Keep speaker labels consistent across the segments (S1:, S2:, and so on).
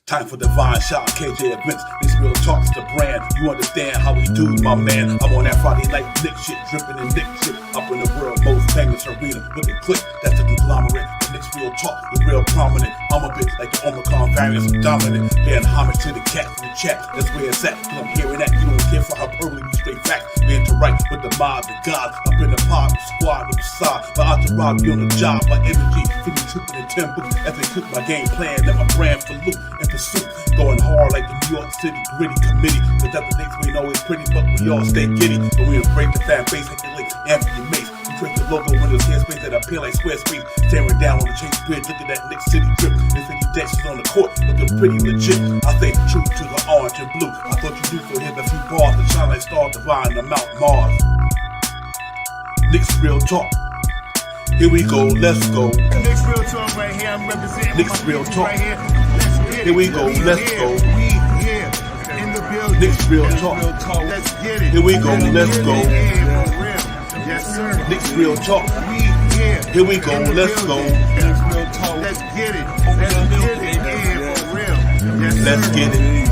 S1: Time for divine shot, KJ events. This real talk's the brand. You understand how we do, my man. I'm on that Friday night Nick shit, dripping in Nick shit. Up in the world, most famous arena with the click. That's the conglomerate. The Knicks real talk, the real prominent. I'm a bit like the Omicron variants, dominant. Paying homage to the cat in the chat. That's where it's at. Cause I'm hearing that. You don't care for hyperbole, you straight facts. We interact with the mob, the gods. Up in the pod, the squad, with the side. My entourage be on the job, my energy. Feeling tripping in 10 books. As they cook my game plan, and my brand for loot and pursuit. Going hard like the New York City gritty committee. Cause that's the things we ain't always pretty, but we all stay giddy. But we embrace the fan base like the late Anthony Mace. We create the logo when there's space that appear like Squarespace. Staring down on the Chase Bridge, look at that Knicks City drip. The city decks is on the court, looking pretty legit. I stay true to the orange and blue. I thought you knew, so here's a few bars to shine like stars divine on Mount Mars. Knicks real talk. Here we go, let's go.
S2: Knicks real talk right here. I'm representing
S1: Knicks real talk.
S2: right here. Let's get it.
S1: Here we go, let's go.
S2: We here in the building.
S1: Knicks real talk.
S2: Let's get it.
S1: Here we go, let's go.
S2: Yeah, for real. Yes, sir.
S1: Knicks real talk.
S2: We here.
S1: Here we go,
S2: in the
S1: let's go.
S2: building. Let's get it. Let's get it. Yeah, for real. Yes, sir.
S1: Let's get it.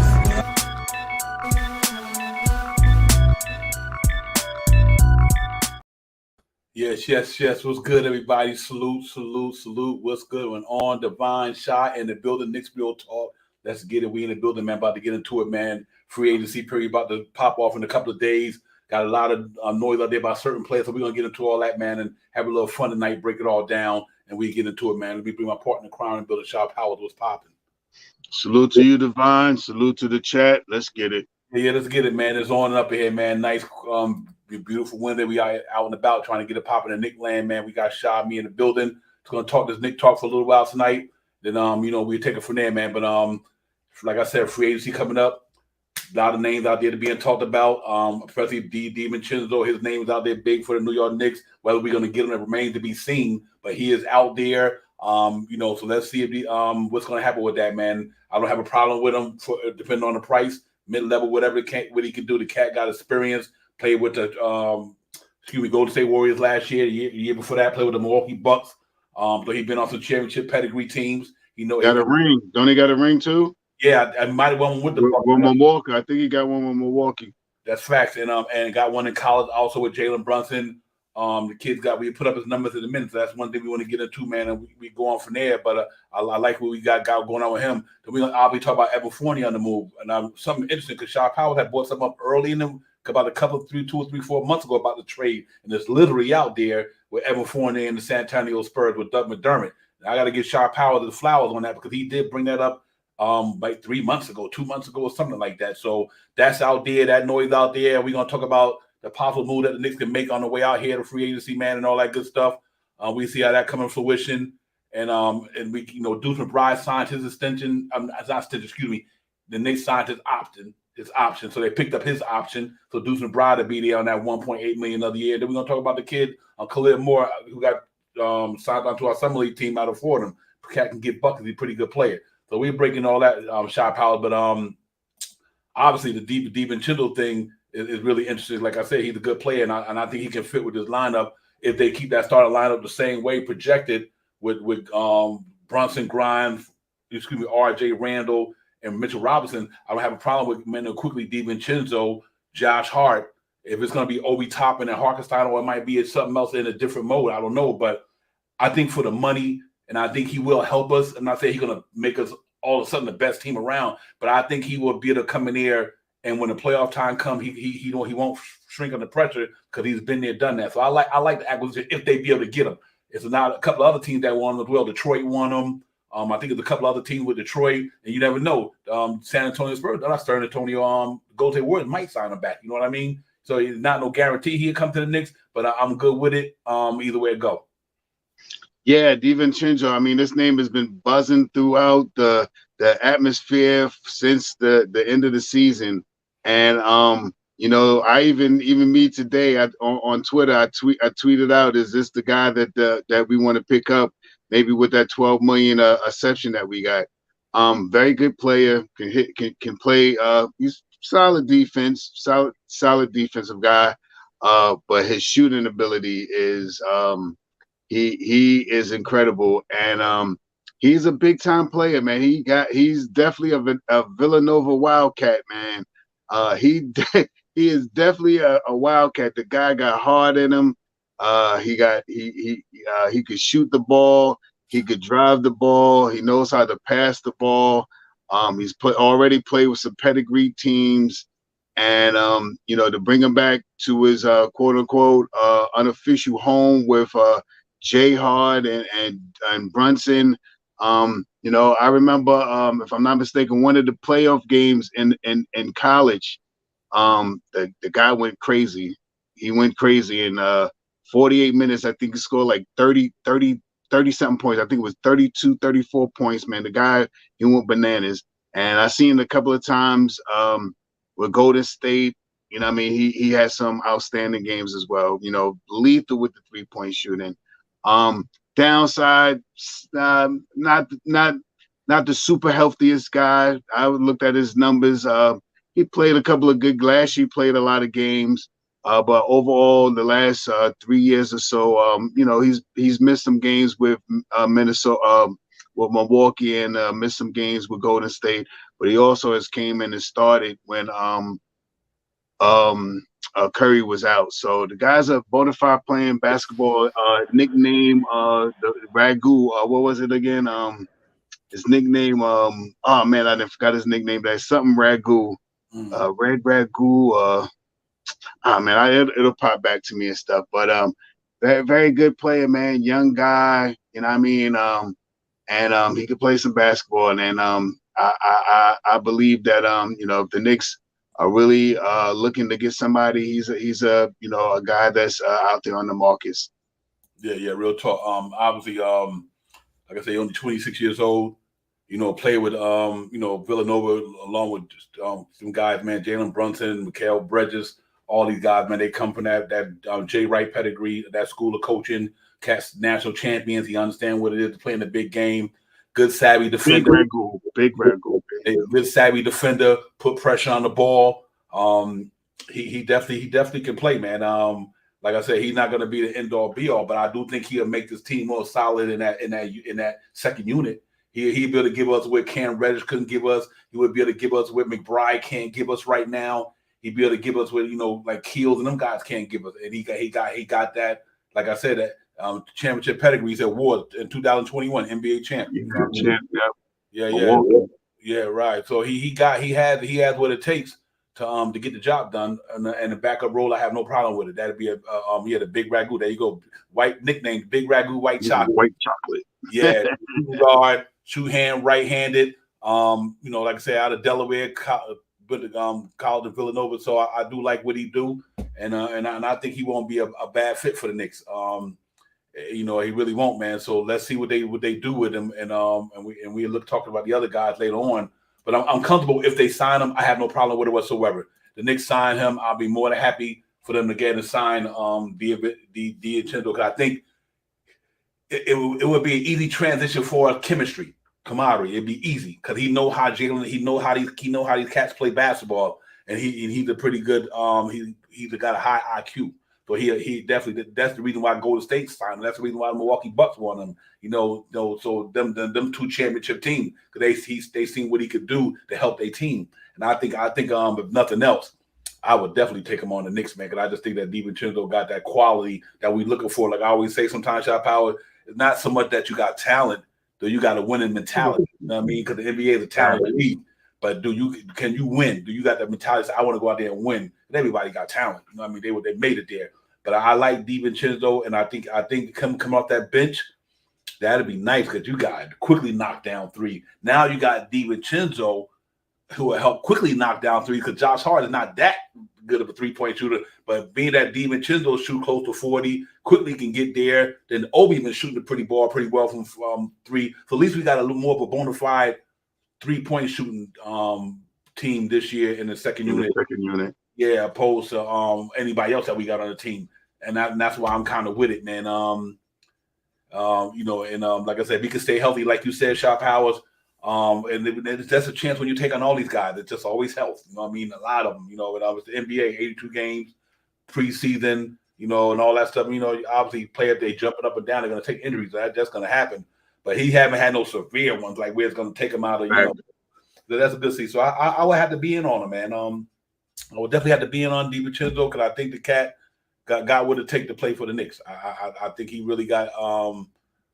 S1: Yes. What's good, everybody? Salute. What's good? When on Divine Shot in the building, Knicks real talk. Let's get it. We in the building, man. About to get into it, man. Free agency period about to pop off in a couple of days. Got a lot of noise out there about certain players, so we're gonna get into all that, man, and have a little fun tonight. Break it all down, and we get into it, man. Let me bring my partner in crime and build a shop. Howard, what's popping?
S3: Salute to you, Divine. Salute to the chat. Let's get it.
S1: Yeah, let's get it, man. It's on and up here, man. Nice, beautiful Wednesday. We are out and about trying to get it popping in Nick land, man. We got Shy, me in the building. It's gonna talk this Nick talk for a little while tonight. Then we take it from there, man. But like I said, free agency coming up. A lot of names out there to being talked about. Especially DiVincenzo, his name is out there big for the New York Knicks. Whether we're gonna get him, it remains to be seen. But he is out there. So let's see if what's gonna happen with that, man. I don't have a problem with him depending on the price, mid-level, whatever what he can do. The cat got experience. Played with the Golden State Warriors last year. The year before that, played with the Milwaukee Bucks. So he's been on some championship pedigree teams.
S3: Got a ring. Don't he got a ring too?
S1: Yeah, I might have won with the Bucks.
S3: With Milwaukee. I think he got one with Milwaukee.
S1: That's facts. And got one in college also with Jalen Brunson. The kids we put up his numbers in a minute. So that's one thing we want to get into, man. And we go on from there. But I like what we got going on with him. Then we're going to obviously talk about Evan Fournier on the move. And something interesting because Shaw Powell had brought something up early in the about a couple, 2 or 3, 4 months ago about the trade, and it's literally out there with Evan Fournier and the San Antonio Spurs with Doug McDermott. And I got to give Shy Powell the flowers on that because he did bring that up like 3 months ago, 2 months ago, or something like that. So that's out there, that noise out there. We're gonna talk about the possible move that the Knicks can make on the way out here to free agency, man, and all that good stuff. We see how that coming to fruition, and we Deuce McBride signed his extension. The Knicks signed his option. So they picked up his option. So Deuce McBride will be there on that $1.8 million of the year. Then we're gonna talk about the kid Khalil Moore, who got signed onto our summer league team out of Fordham. Cat can get buckets. He's a pretty good player. So we're breaking all that shot power. But obviously the DiVincenzo thing is really interesting. Like I said, he's a good player, and I think he can fit with this lineup if they keep that starting lineup the same way projected with Brunson, Grimes, R.J. Randall, and Mitchell Robinson. I don't have a problem with quickly DiVincenzo, Josh Hart. If it's going to be Obi Toppin and Hartenstein, or it might be something else in a different mode, I don't know. But I think for the money, and I think he will help us. I'm not saying he's going to make us all of a sudden the best team around, but I think he will be able to come in there, and when the playoff time comes, he won't shrink under pressure because he's been there, done that. So I like the acquisition if they be able to get him. It's not a couple of other teams that want him as well. Detroit won him. I think there's a couple other teams with Detroit, and you never know. San Antonio Spurs, not San Antonio, Golden State Warriors might sign him back. You know what I mean? So it's not no guarantee he'll come to the Knicks, but I'm good with it. Either way it go.
S3: Yeah, DiVincenzo. I mean, this name has been buzzing throughout the atmosphere since the end of the season, and I even me today on Twitter, I tweeted out, is this the guy that we want to pick up? Maybe with that $12 million exception that we got. Very good player, can play. He's solid defense, solid defensive guy. But his shooting ability is he is incredible. And he's a big time player, man. He's definitely a Villanova Wildcat, man. He he is definitely a Wildcat. The guy got heart in him. He could shoot the ball. He could drive the ball. He knows how to pass the ball. He's already played with some pedigree teams, and to bring him back to his quote unquote unofficial home with Jay Hard and Brunson. I remember, if I'm not mistaken, one of the playoff games in college. The guy went crazy. He went crazy in 48 minutes. I think he scored like 30 something points. I think it was 32, 34 points, man. The guy, he went bananas. And I seen a couple of times with Golden State. I mean, he had some outstanding games as well. Lethal with the 3-point shooting. Downside, not the super healthiest guy. I looked at his numbers. He played a couple of good. Last year, he played a lot of games. But overall, the last 3 years or so, he's missed some games with Minnesota, with Milwaukee, and missed some games with Golden State. But he also has came in and started when Curry was out. So the guy's a bona fide playing basketball. Nickname the Ragu. What was it again? His nickname. Oh man, I forgot his nickname. That's something Ragu. Red Ragu. It'll pop back to me and stuff. But very, very good player, man. Young guy. You know what I mean? And he could play some basketball. And I believe that if the Knicks are really looking to get somebody, he's a guy that's out there on the markets.
S1: Yeah, real talk. Obviously, like I say, only 26 years old. Play with Villanova along with some guys, man. Jalen Brunson, Mikal Bridges, all these guys, man. They come from that Jay Wright pedigree, that school of coaching. Cats national champions. He understands what it is to play in the big game. Good savvy defender.
S3: Big Ragu.
S1: Good savvy defender. Put pressure on the ball. He definitely can play, man. Like I said, he's not going to be the end all be all, but I do think he'll make this team more solid in that second unit. He'd be able to give us what Cam Reddish couldn't give us. He would be able to give us what McBride can't give us right now. He'd be able to give us what like Keels and them guys can't give us. And he got that. Like I said, that championship pedigree. He's award in 2021 NBA champ. Yeah, right. So he has what it takes to get the job done. And the backup role, I have no problem with it. That'd be the Big Ragu. There you go. White nickname, Big Ragu, White Chocolate.
S3: White chocolate.
S1: Yeah, guard, shoe hand, right-handed. Like I said, out of Delaware, college in Villanova. So I do like what he do, and I think he won't be a bad fit for the Knicks. He really won't, man. So let's see what they do with him, and we look talking about the other guys later on. But I'm comfortable if they sign him. I have no problem with it whatsoever. The Knicks sign him. I'll be more than happy for them to get and sign DiVincenzo, because I think it would be an easy transition for chemistry, camaraderie. It'd be easy because he know how these cats play basketball, and he's a pretty good. He's got a high IQ. So he definitely, that's the reason why Golden State signed him. That's the reason why the Milwaukee Bucks want him. So them two championship teams, because they seen what he could do to help their team. And I think if nothing else, I would definitely take him on the Knicks, man. Because I just think that DiVincenzo got that quality that we looking for. Like I always say, sometimes Shot Power, it's not so much that you got talent, though you got a winning mentality. You know what I mean? Because the NBA is a talent league. But can you win? Do you got that mentality? Say, I want to go out there and win. And everybody got talent. You know what I mean? They made it there. But I like DiVincenzo, and I think come off that bench, that'd be nice because you got quickly knock down three. Now you got DiVincenzo who will help quickly knock down three because Josh Hart is not that good of a 3-point shooter. But being that DiVincenzo shoot close to 40, quickly can get there. Then Obi been shooting the pretty well from three. So at least we got a little more of a bona fide 3-point shooting team this year in the second unit. Yeah, opposed to anybody else that we got on the team, and that's why I'm kind of with it, man. Like I said, we can stay healthy, like you said, Shop Powers. And that's a chance when you take on all these guys. It's just always health. You know what I mean? A lot of them. When I was the NBA, 82 games, preseason, and all that stuff. Obviously players, they jumping up and down. They're going to take injuries. That's going to happen. but he haven't had no severe ones like where it's going to take him out of,
S3: Right.
S1: So that's a good see. So I would have to be in on him, man. I would definitely have to be in on DiVincenzo because I think the cat got what it takes to play for the Knicks. I think he really got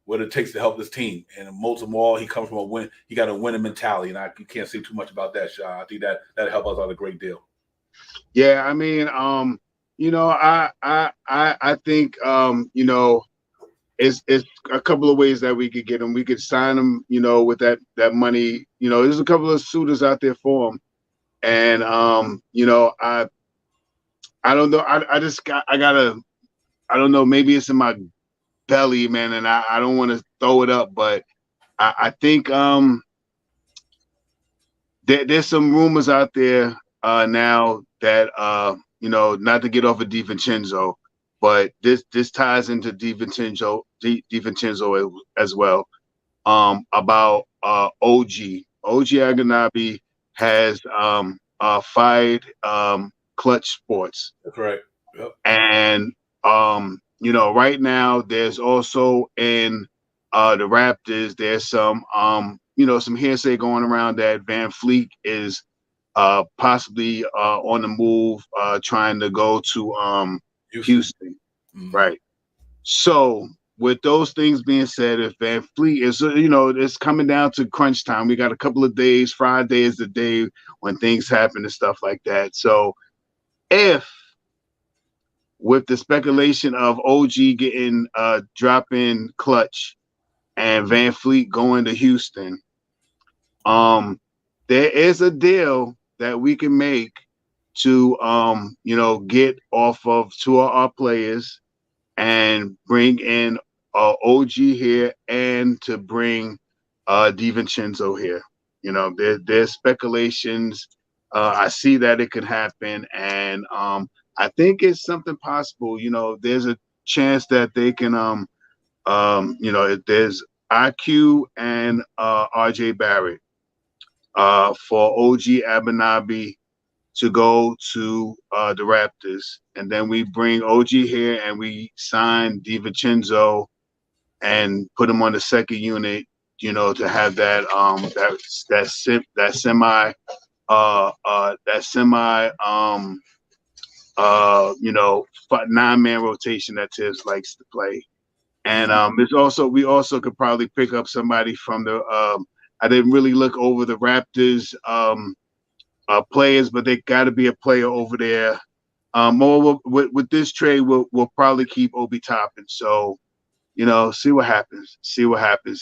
S1: what it takes to help this team. And most of all, he comes from a win. He got a winning mentality, and you can't say too much about that, Shaw. I think that help us out a great deal.
S3: Yeah, I mean, I think it's a couple of ways that we could get him. We could sign him, with that money. There's a couple of suitors out there for him, and I don't know. I don't know. Maybe it's in my belly, man, and I don't want to throw it up, but I think there's some rumors out there now that not to get off of DiVincenzo, but this ties into DiVincenzo as well. About OG Aganabi has fired Clutch Sports.
S1: That's right. Yep.
S3: And right now there's also in the Raptors, there's some some hearsay going around that Van Fleet is possibly on the move, trying to go to Houston.
S1: Mm-hmm.
S3: Right. So with those things being said, if Van Fleet is, it's coming down to crunch time. We got a couple of days. Friday is the day when things happen and stuff like that. So if with the speculation of OG getting dropping Clutch and Van Fleet going to Houston, there is a deal that we can make to get off of two of our players and bring in OG here and to bring DiVincenzo here. There's speculations. I see that it could happen, and I think it's something possible. There's a chance that they can if there's IQ and RJ Barrett for OG Abanabi to go to the Raptors, and then we bring OG here and we sign DiVincenzo and put him on the second unit, to have that semi 9-man rotation that Tibbs likes to play. And we also could probably pick up somebody from the I didn't really look over the Raptors players, but they got to be a player over there. With this trade, we'll probably keep Obi Toppin. So, see what happens.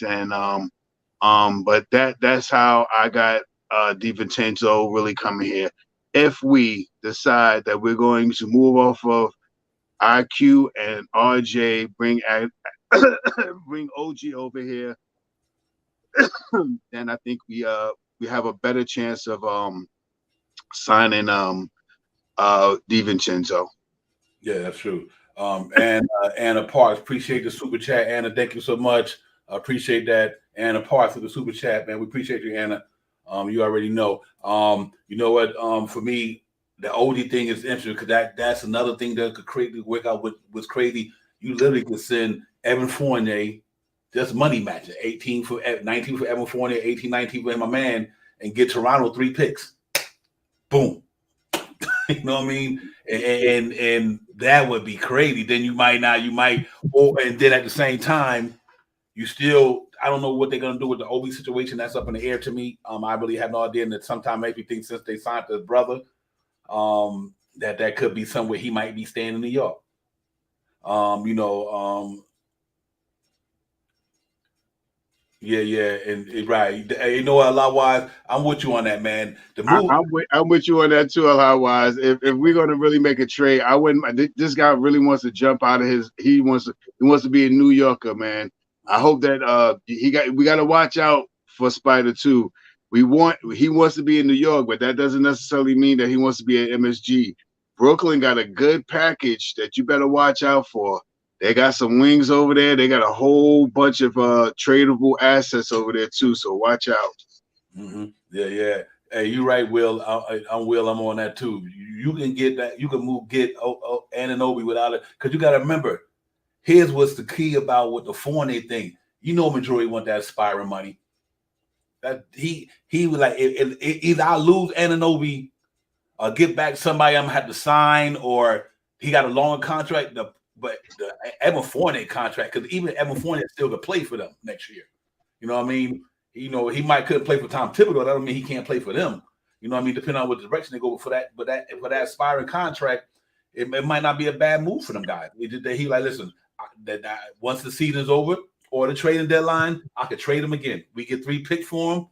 S3: And but that's how I got DiVincenzo really coming here. If we decide that we're going to move off of IQ and RJ, bring OG over here, then I think we have a better chance of signing DiVincenzo.
S1: Yeah, that's true. And Anna Parks, appreciate the super chat. Anna, thank you so much. I appreciate that. Anna Parks for the super chat, man. We appreciate you, Anna. You already know. You know what? For me, the OG thing is interesting because that's another thing that could crazy work out. What's crazy? You literally could send Evan Fournier, just money matching, 19 for Evan Fournier, 18, 19 for my man, and get Toronto 3 picks. Boom. You know what I mean? And that would be crazy. Then and then at the same time, you still, I don't know what they're gonna do with the Obi situation. That's up in the air to me. I really have no idea. And that sometime maybe think since they signed his brother, that could be somewhere he might be staying in New York. Yeah, and right. You know what, a lot wise, I'm with you on that, man. The move,
S3: I'm with you on that too, a lot wise. If we're gonna really make a trade, I wouldn't. This guy really wants to jump out of his. He wants to be a New Yorker, man. I hope that we got to watch out for Spider too. He wants to be in New York, but that doesn't necessarily mean that he wants to be at MSG. Brooklyn got a good package that you better watch out for. They got some wings over there. They got a whole bunch of tradable assets over there too. So watch out.
S1: Mm-hmm. Yeah. Hey, you're right, Will. I'm Will. I'm on that too. You can get that. You can get Anunoby without it, because you got to remember. Here's what's the key about with the Fournier thing. majority want that aspiring money. That he was like, either I lose Anunoby, get back somebody I'm gonna have to sign, or he got a longer contract. But the Evan Fournier contract, because even Evan Fournier still could play for them next year. You know what I mean? He might couldn't play for Tom Thibodeau. That don't mean he can't play for them. You know what I mean? Depending on what direction they go for that, but for that aspiring contract, it might not be a bad move for them guys. He like, listen, once the season's over or the trading deadline, I could trade him again. We get 3 picks for him.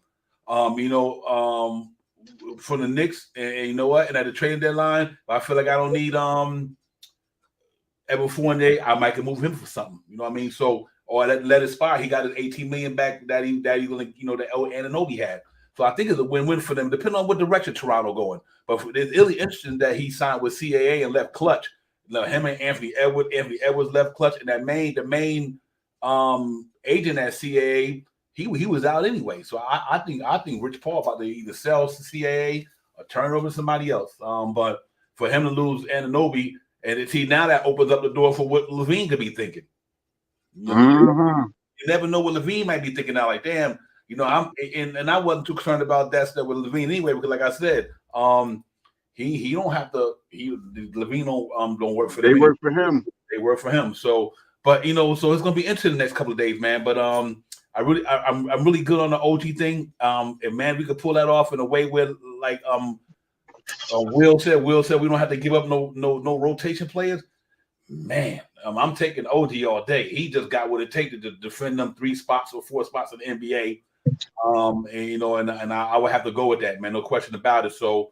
S1: For the Knicks, and you know what? And at the trading deadline, if I feel like I don't need Evan Fournier, I might can move him for something. You know what I mean? So, or let it expire. He got his $18 million back that he's gonna, that Anunoby had. So I think it's a win-win for them, depending on what direction Toronto going. But it's really interesting that he signed with CAA and left Clutch. Him and Anthony Edwards left Clutch, and the main agent at CAA, he was out anyway. So I think Rich Paul about to either sell to CAA or turn it over to somebody else. But for him to lose Anunoby, and see, now that opens up the door for what Levine could be thinking. You never know what Levine might be thinking now. Like, damn, and I wasn't too concerned about that stuff with Levine anyway, because like I said, he don't have to. Levine don't work for them.
S3: They work for him.
S1: They work for him. So, but so it's gonna be interesting the next couple of days, man. But I'm really good on the OG thing. And man, we could pull that off in a way where like Will said we don't have to give up no rotation players. Man, I'm taking OG all day. He just got what it takes to defend them 3 spots or 4 spots in the NBA. And I would have to go with that, man. No question about it. So,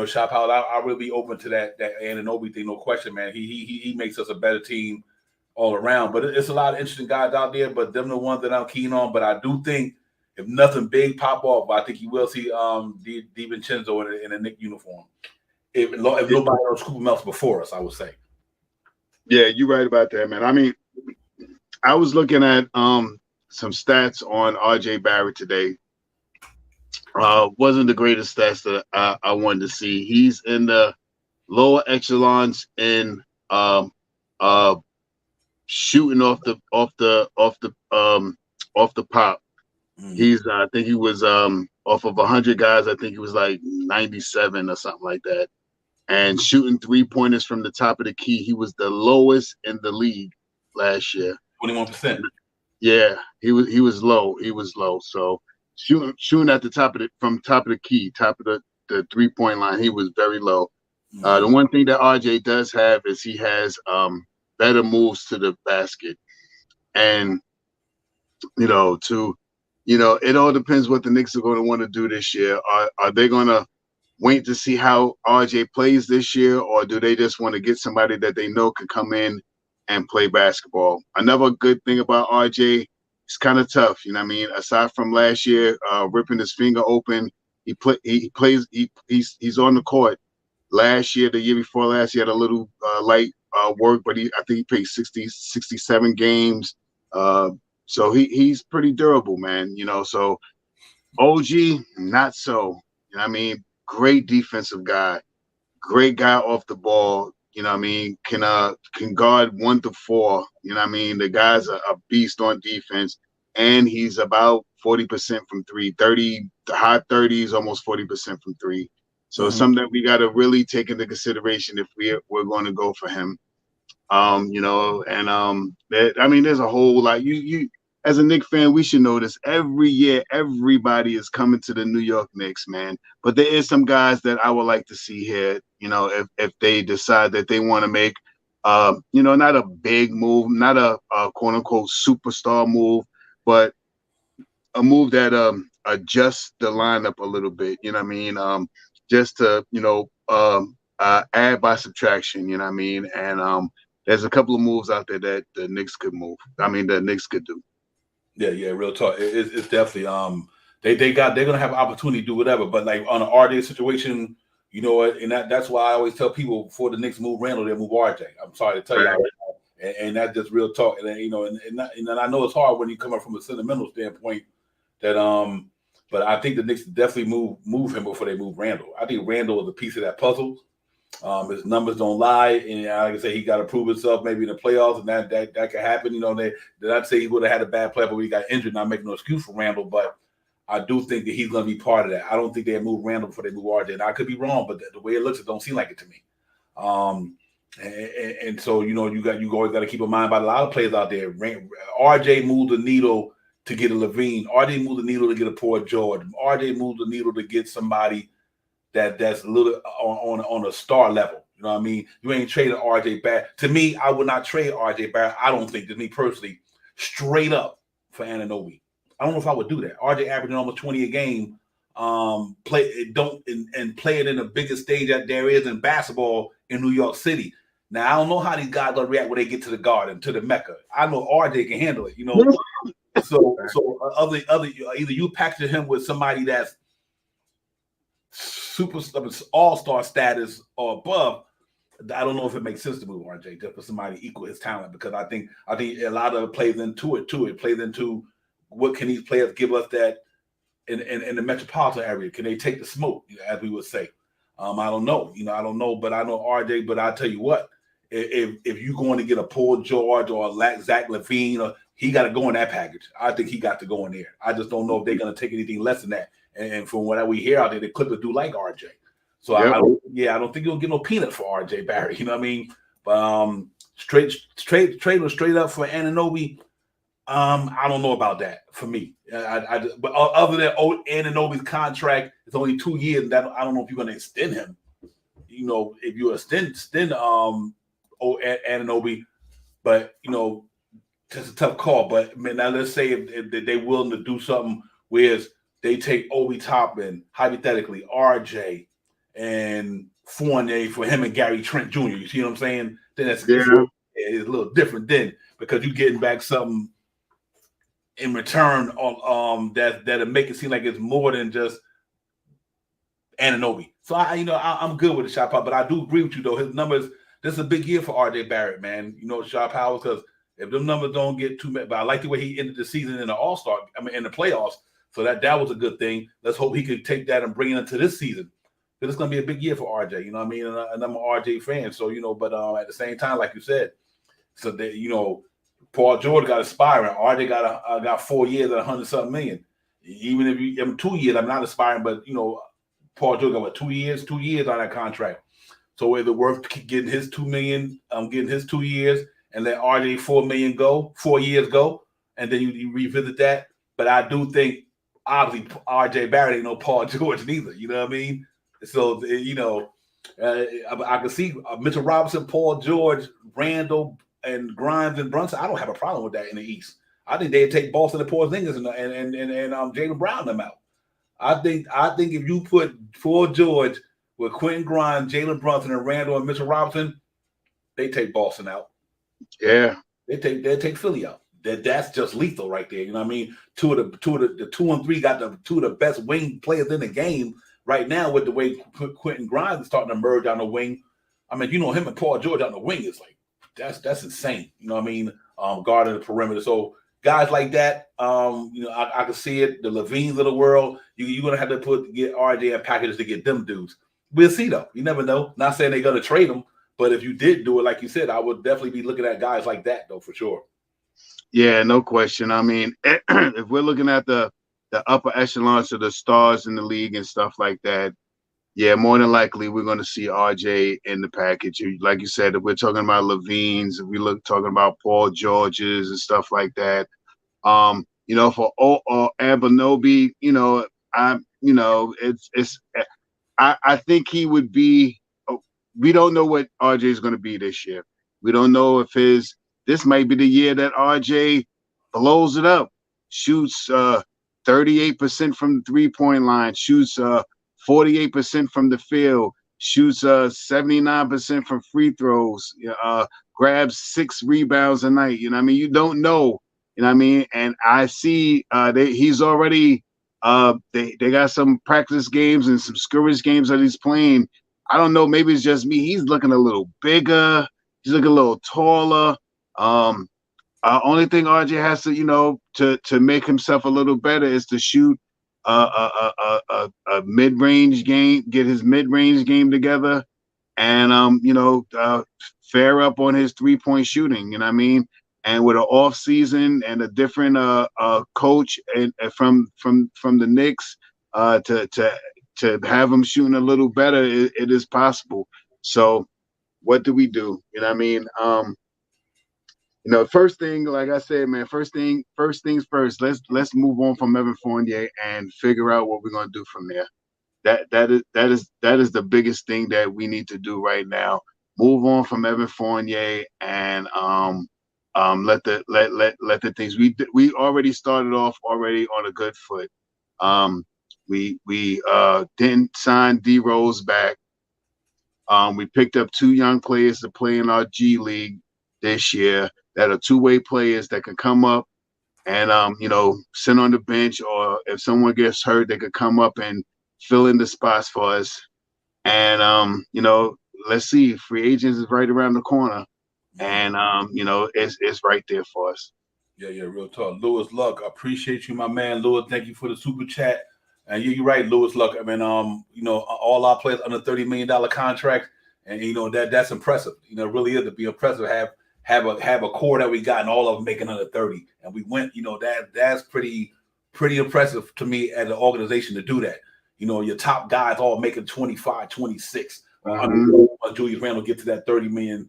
S1: Shop House, I really be open to that Anunoby thing, no question, man. He makes us a better team all around. But it's a lot of interesting guys out there, but them the ones that I'm keen on. But I do think if nothing big pop off, I think you will see DiVincenzo in a Knicks uniform. If nobody else scoop him else before us, I would say.
S3: Yeah, you're right about that, man. I mean, I was looking at some stats on RJ Barrett today. Wasn't the greatest stats that I wanted to see. He's in the lower echelons in shooting off the pop. He's I think he was off of 100 guys. I think he was like 97 or something like that. And shooting 3-pointers from the top of the key, he was the lowest in the league last year.
S1: 21%.
S3: Yeah, he was low. He was low. So shooting at the top of the key, top of the 3-point line, he was very low. The one thing that RJ does have is he has better moves to the basket, and it all depends what the Knicks are going to want to do this year. Are they going to wait to see how RJ plays this year, or do they just want to get somebody that they know can come in and play basketball? Another good thing about RJ, it's kind of tough. You know what I mean? Aside from last year, ripping his finger open, he's on the court. Last year, the year before last, he had a little light work, but I think he played 67 games. So he's pretty durable, man. So OG, not so. You know what I mean? Great defensive guy, great guy off the ball. You know what I mean? Can guard 1 to 4. You know what I mean? The guy's a beast on defense, and he's about 40% from 3, the high 30s, almost 40% from 3. So it's something that we got to really take into consideration if we're going to go for him. There's a whole lot. You as a Knicks fan, we should know this. Every year, everybody is coming to the New York Knicks, man. But there is some guys that I would like to see here. If they decide that they want to make, not a big move, not a quote unquote superstar move, but a move that adjusts the lineup a little bit. You know what I mean? Just to add by subtraction. You know what I mean? And there's a couple of moves out there that the Knicks could move. I mean, the Knicks could do.
S1: Yeah, real talk. It's definitely they're gonna have an opportunity to do whatever. But like on an RJ situation, and that's why I always tell people before the Knicks move Randall, they move RJ. I'm sorry to tell you, and that's just real talk. And I know it's hard when you come up from a sentimental standpoint. That but I think the Knicks definitely move him before they move Randall. I think Randall is a piece of that puzzle. His numbers don't lie, and like I say, he got to prove himself maybe in the playoffs, and that could happen. You know, did not say he would have had a bad play, but he got injured. Not making no excuse for Randall, but I do think that he's going to be part of that. I don't think they move Randall before they move RJ. And I could be wrong, but the way it looks, it don't seem like it to me. And so you always got to keep in mind about a lot of players out there. RJ moved the needle to get a Levine. RJ moved the needle to get a Paul George. RJ moved the needle to get somebody that's a little on a star level. You know what I mean? You ain't trading RJ Barrett. To me, I would not trade RJ Barrett. I don't think, to me personally, straight up for Anunoby. I don't know if I would do that. RJ averaging almost 20 a game. Play it in the biggest stage that there is in basketball in New York City. Now I don't know how these guys gonna react when they get to the Garden, to the Mecca. I know RJ can handle it, you know. So either you package him with somebody that's super all-star status or above. I don't know if it makes sense to move RJ just for somebody equal his talent, because I think a lot of it plays into it too. It plays into what can these players give us that in the metropolitan area? Can they take the smoke, as we would say? I don't know. I don't know, but I know RJ. But I'll tell you what, if you're going to get a Paul George or a Zach LaVine, he got to go in that package. I think he got to go in there. I just don't know if they're going to take anything less than that. And from what we hear out there, the Clippers do like RJ. So yep. I don't think you'll get no peanut for RJ Barrett. You know what I mean? But trade up for Anunoby. I don't know about that for me. But other than Anunoby's contract, it's only 2 years. That I don't know if you're going to extend him. If you extend Anunoby, but just a tough call. But now let's say if they're willing to do something where they take Obi Toppin, hypothetically RJ and Fournier for him and Gary Trent Jr. You see what I'm saying? Then it's a little different then, because you're getting back something in return on that'll make it seem like it's more than just Anunoby. So I'm good with the shot power, but I do agree with you though. His numbers, this is a big year for RJ Barrett, man. Shot power, because if them numbers don't get too much, but I like the way he ended the season in the All-Star, in the playoffs. So that was a good thing. Let's hope he could take that and bring it into this season. Because it's going to be a big year for RJ, you know what I mean? And I'm an RJ fan. So, but at the same time, like you said, so that, Paul George got aspiring. RJ got 4 years at 100-something million. Even if you 2 years, I'm not aspiring, but, Paul George got 2 years on that contract. So is it worth getting his $2 million, getting his 2 years and let RJ $4 years go, and then you revisit that? But I do think, obviously, RJ Barrett ain't no Paul George neither. You know what I mean? So, I can see Mitchell Robinson, Paul George, Randall, and Grimes and Brunson. I don't have a problem with that in the East. I think they'd take Boston and Porzingis and Jaylen Brown them out. I think if you put Paul George with Quentin Grimes, Jalen Brunson, and Randall and Mitchell Robinson, they take Boston out.
S3: Yeah,
S1: they take Philly out. That's just lethal right there. You know what I mean? The 2 and 3 got the two of the best wing players in the game right now, with the way Quentin Grimes is starting to merge on the wing. I mean, him and Paul George on the wing is like, that's insane. You know what I mean? Guarding the perimeter. So guys like that, I can see it. The Levines of the world, you're gonna have to get RJ and packages to get them dudes. We'll see though. You never know. Not saying they're gonna trade them, but if you did do it, like you said, I would definitely be looking at guys like that though, for sure.
S3: Yeah, no question. I mean, if we're looking at the upper echelons of the stars in the league and stuff like that, yeah, more than likely we're going to see RJ in the package. Like you said, if we're talking about Levines, if we talking about Paul Georges and stuff like that, for Anunoby, I think he would be. We don't know what RJ is going to be this year. We don't know if this might be the year that RJ blows it up, shoots 38% from the three-point line, shoots 48% from the field, shoots 79% from free throws, grabs 6 rebounds a night. You know what I mean? You don't know. You know what I mean? And I see he's already they got some practice games and some scrimmage games that he's playing. I don't know. Maybe it's just me. He's looking a little bigger. He's looking a little taller. Only thing RJ has to make himself a little better is to shoot a mid-range game, get his mid-range game together, and fare up on his 3-point shooting. You know what I mean? And with an off season and a different coach and from the Knicks to have him shooting a little better, it is possible. So what do we do? You know what I mean? First thing, like I said, man, first things first. Let's move on from Evan Fournier and figure out what we're gonna do from there. That is the biggest thing that we need to do right now. Move on from Evan Fournier and let the things we already started off already on a good foot. We didn't sign D Rose back. We picked up 2 young players to play in our G League this year that are two-way players that can come up and sit on the bench, or if someone gets hurt, they could come up and fill in the spots for us. And let's see, free agents is right around the corner, and it's right there for us.
S1: Yeah, real talk. Lewis Luck, I appreciate you, my man. Lewis, thank you for the super chat. And you're right, Lewis Luck. I mean, all our players under $30 million contract, and that's impressive. It really is to be impressive. Have a core that we got, and all of them making under 30, and we went. That's pretty impressive to me as an organization to do that. Your top guys all making 25, 26. Julius Randle get to that $30 million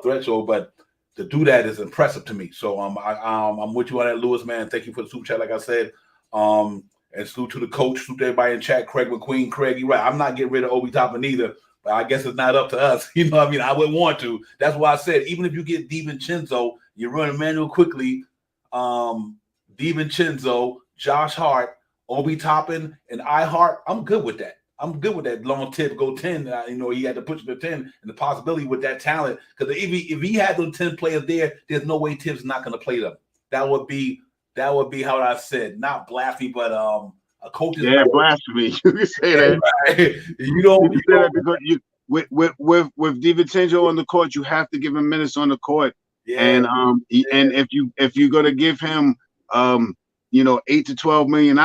S1: threshold, but to do that is impressive to me. So I'm with you on that, Lewis, man. Thank you for the super chat. Like I said, and salute to the coach, salute to everybody in chat. Craig McQueen, Craig, you're right. I'm not getting rid of Obi Toppin either, but I guess it's not up to us. I wouldn't want to. That's why I said, even if you get DiVincenzo, you run Emmanuel quickly, DiVincenzo, Josh Hart, Obi Toppin, and iHeart, I'm good with that. I'm good with that long tip, go 10. He had to push it to 10, and the possibility with that talent, because if he had those 10 players there, there's no way Tibbs not going to play them. That would be how I said, not blasphemy, but a coach.
S3: Yeah, blasphemy. You can say that.
S1: Right. You don't
S3: say that because with DiVincenzo on the court, you have to give him minutes on the court. Yeah. And and if you're gonna give him $8 to $12 million,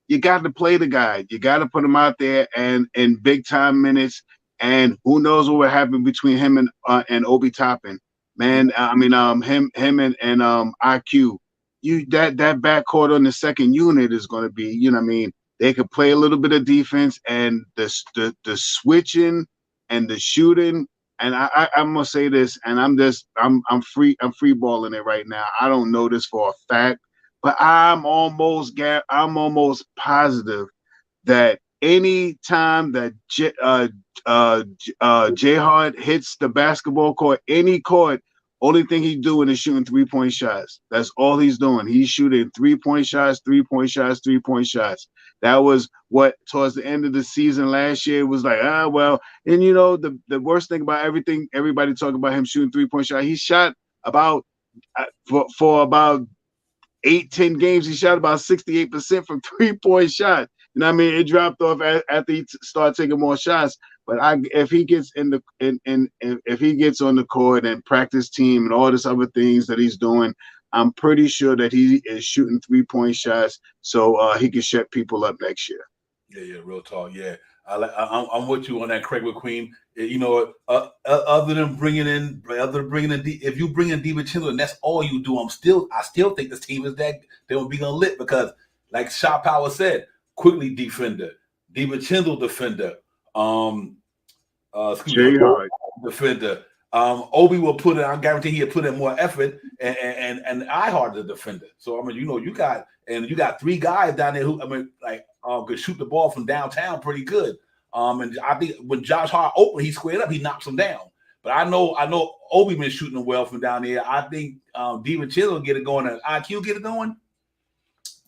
S3: you got to play the guy. You got to put him out there and in big time minutes. And who knows what will happen between him and Obi Toppin, man. Him and IQ. That backcourt on the second unit is going to be, they could play a little bit of defense, and the switching and the shooting. And I'm gonna say this, and I'm free balling it right now. I don't know this for a fact, but I'm almost positive that any time that J Hart hits the basketball court, any court, only thing he's doing is shooting 3-point shots. That's all he's doing. He's shooting 3-point shots, 3-point shots, 3-point shots. That was what towards the end of the season last year, it was like, well. And the worst thing about everything, everybody talking about him shooting 3-point shot. He shot about for about 8-10 games, he shot about 68% from 3-point shot. It dropped off after he started taking more shots. But if he gets if he gets on the court and practice team and all this other things that he's doing, I'm pretty sure that he is shooting 3-point shots, so he can shut people up next year.
S1: Yeah, real talk. Yeah, I'm with you on that, Craig McQueen. Other than bringing in, if you bring in DiVincenzo and that's all you do, I still think this team is that they will be gonna lit, because like Shot Power said, quickly defender, DiVincenzo defender, defender. Obi will put in. I guarantee he'll put in more effort, and iHeart the defender. So you got 3 guys down there who could shoot the ball from downtown pretty good. And I think when Josh Hart open, he squared up, he knocks him down. But I know Obi been shooting well from down there. I think DiVincenzo get it going and IQ get it going.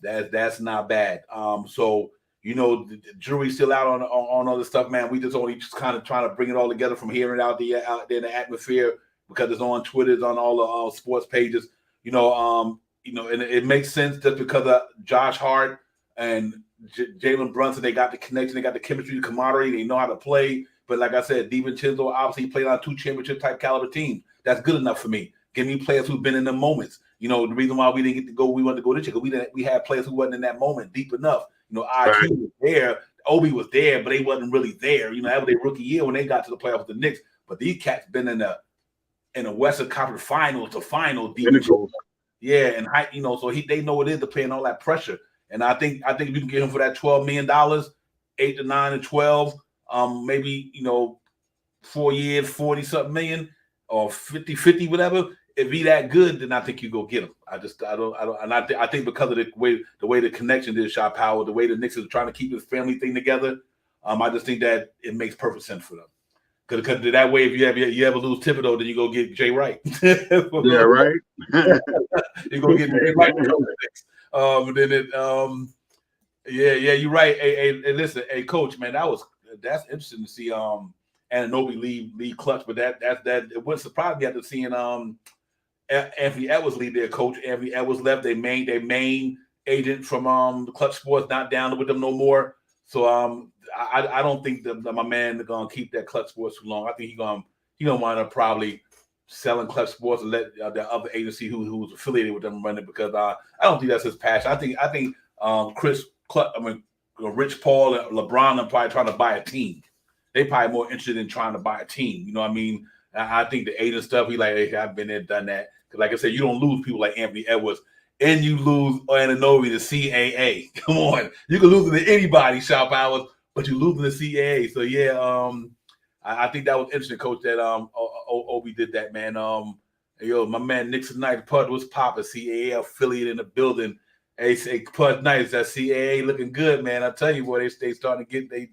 S1: That's not bad. So. The jury's still out on all this stuff, man. We just kind of trying to bring it all together from here and out there in the atmosphere, because it's on Twitter, it's on all the sports pages. And it makes sense just because of Josh Hart and Jalen Brunson. They got the connection, they got the chemistry, the camaraderie, they know how to play. But like I said, DiVincenzo obviously played on 2 championship type caliber teams. That's good enough for me. Give me players who've been in the moments. The reason why we didn't get to go, we wanted to go this year, because we had players who wasn't in that moment deep enough. IQ was there. Obi was there, but they wasn't really there. You know, that was their rookie year when they got to the playoffs with the Knicks. But these cats been in the Western Conference Finals to final deep. Yeah, and you know, so they know it is to play and all that pressure. And I think if you can get him for that $12 million, 8 to 9 and 12, maybe, you know, 4 years, 40-something million or 50, whatever. If he that good, then I think you go get him. I don't, and I think because of the way the connection is, Shot Power, the way the Knicks is trying to keep this family thing together, I just think that it makes perfect sense for them. Because that way, if you ever lose Thibodeau, then you go get Jay Wright.
S3: Yeah, right.
S1: You go get Jay Wright. Yeah, you're right. Hey, listen, hey, coach, man, that's interesting to see. Anunoby leave clutch, but that it wouldn't surprise me after seeing Anthony Edwards leave their coach. Anthony Edwards left. Their main agent from the Clutch Sports not down with them no more. So I don't think that my man is gonna keep that Clutch Sports too long. I think he gonna wind up probably selling Clutch Sports and let the other agency who's affiliated with them run it, because I don't think that's his passion. I think Rich Paul and LeBron are probably trying to buy a team. They probably more interested in trying to buy a team. You know what I mean? I think the agent stuff, he like, hey, I've been there, done that. Because like I said, you don't lose people like Anthony Edwards, and you lose Anunoby to CAA. Come on, you can lose it to anybody, Shop Hours, but you lose to CAA. So yeah, I think that was interesting, Coach, that Obi did that, man. My man Nixon Knight Pud was popping, CAA affiliate in the building. Hey, Pud Knights, that CAA looking good, man. I tell you what, they starting to get they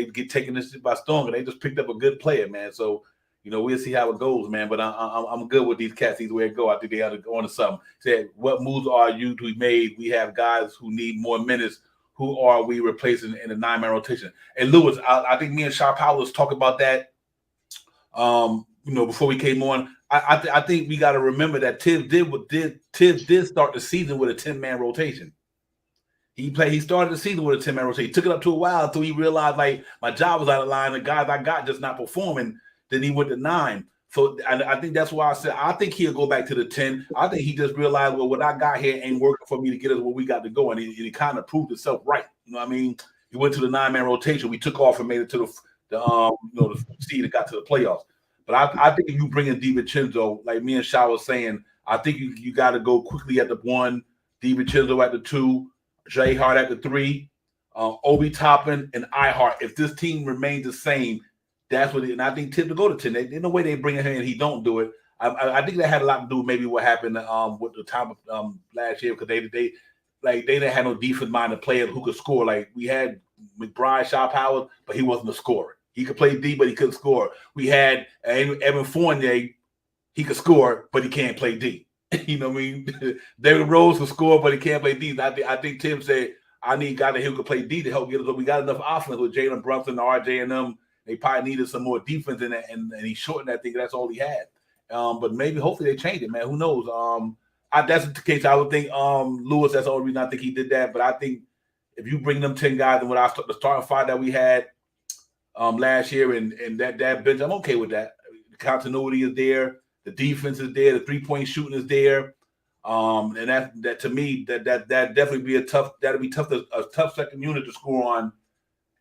S1: get taken this by storm, and they just picked up a good player, man. So, you know, we'll see how it goes, man. But I'm good with these cats either way it go. I think they ought to go on to something. Said, what moves are you to be made? We have guys who need more minutes. Who are we replacing in the 9-man rotation? And Lewis, I think me and Sharp Powell was talking about that. You know, before we came on, I think we got to remember that Tibbs did start the season with a 10-man rotation. He started the season with a 10-man rotation. He took it up to a while until he realized, like, my job was out of line. The guys I got just not performing. Then he went to 9. So I think that's why I said I think he'll go back to the 10. I think he just realized, well, what I got here ain't working for me to get us where we got to go, and he kind of proved himself right. You know what I mean? He went to the 9-man rotation. We took off and made it to the seed that got to the playoffs. But I think if you bring in DiVincenzo, like me and Sha was saying, I think you got to go quickly at the 1, DiVincenzo at the 2, Jay Hart at the 3, Obi Toppin, and iHeart. If this team remains the same, that's what. And I think Tibbs will go to 10. There's no way they bring him in and he don't do it. I think that had a lot to do with maybe what happened with the time of last year, because they didn't have no defense-minded players who could score. Like, we had McBride, Shaw Powell, but he wasn't a scorer. He could play D, but he couldn't score. We had Evan Fournier. He could score, but he can't play D. You know what I mean? David Rose could score, but he can't play D. I think Tim said, I need guys who could play D to help get us. We got enough offense with Jalen Brunson, RJ, and them. They probably needed some more defense in it, and he shortened that thing. That's all he had. But maybe, hopefully, they change it, man. Who knows? That's the case. I would think Lewis. That's the only reason I think he did that. But I think if you bring them 10 guys and the starting 5 that we had last year, and that bench, I'm okay with that. The continuity is there. The defense is there. The 3-point shooting is there. And that to me, that definitely be a tough second unit to score on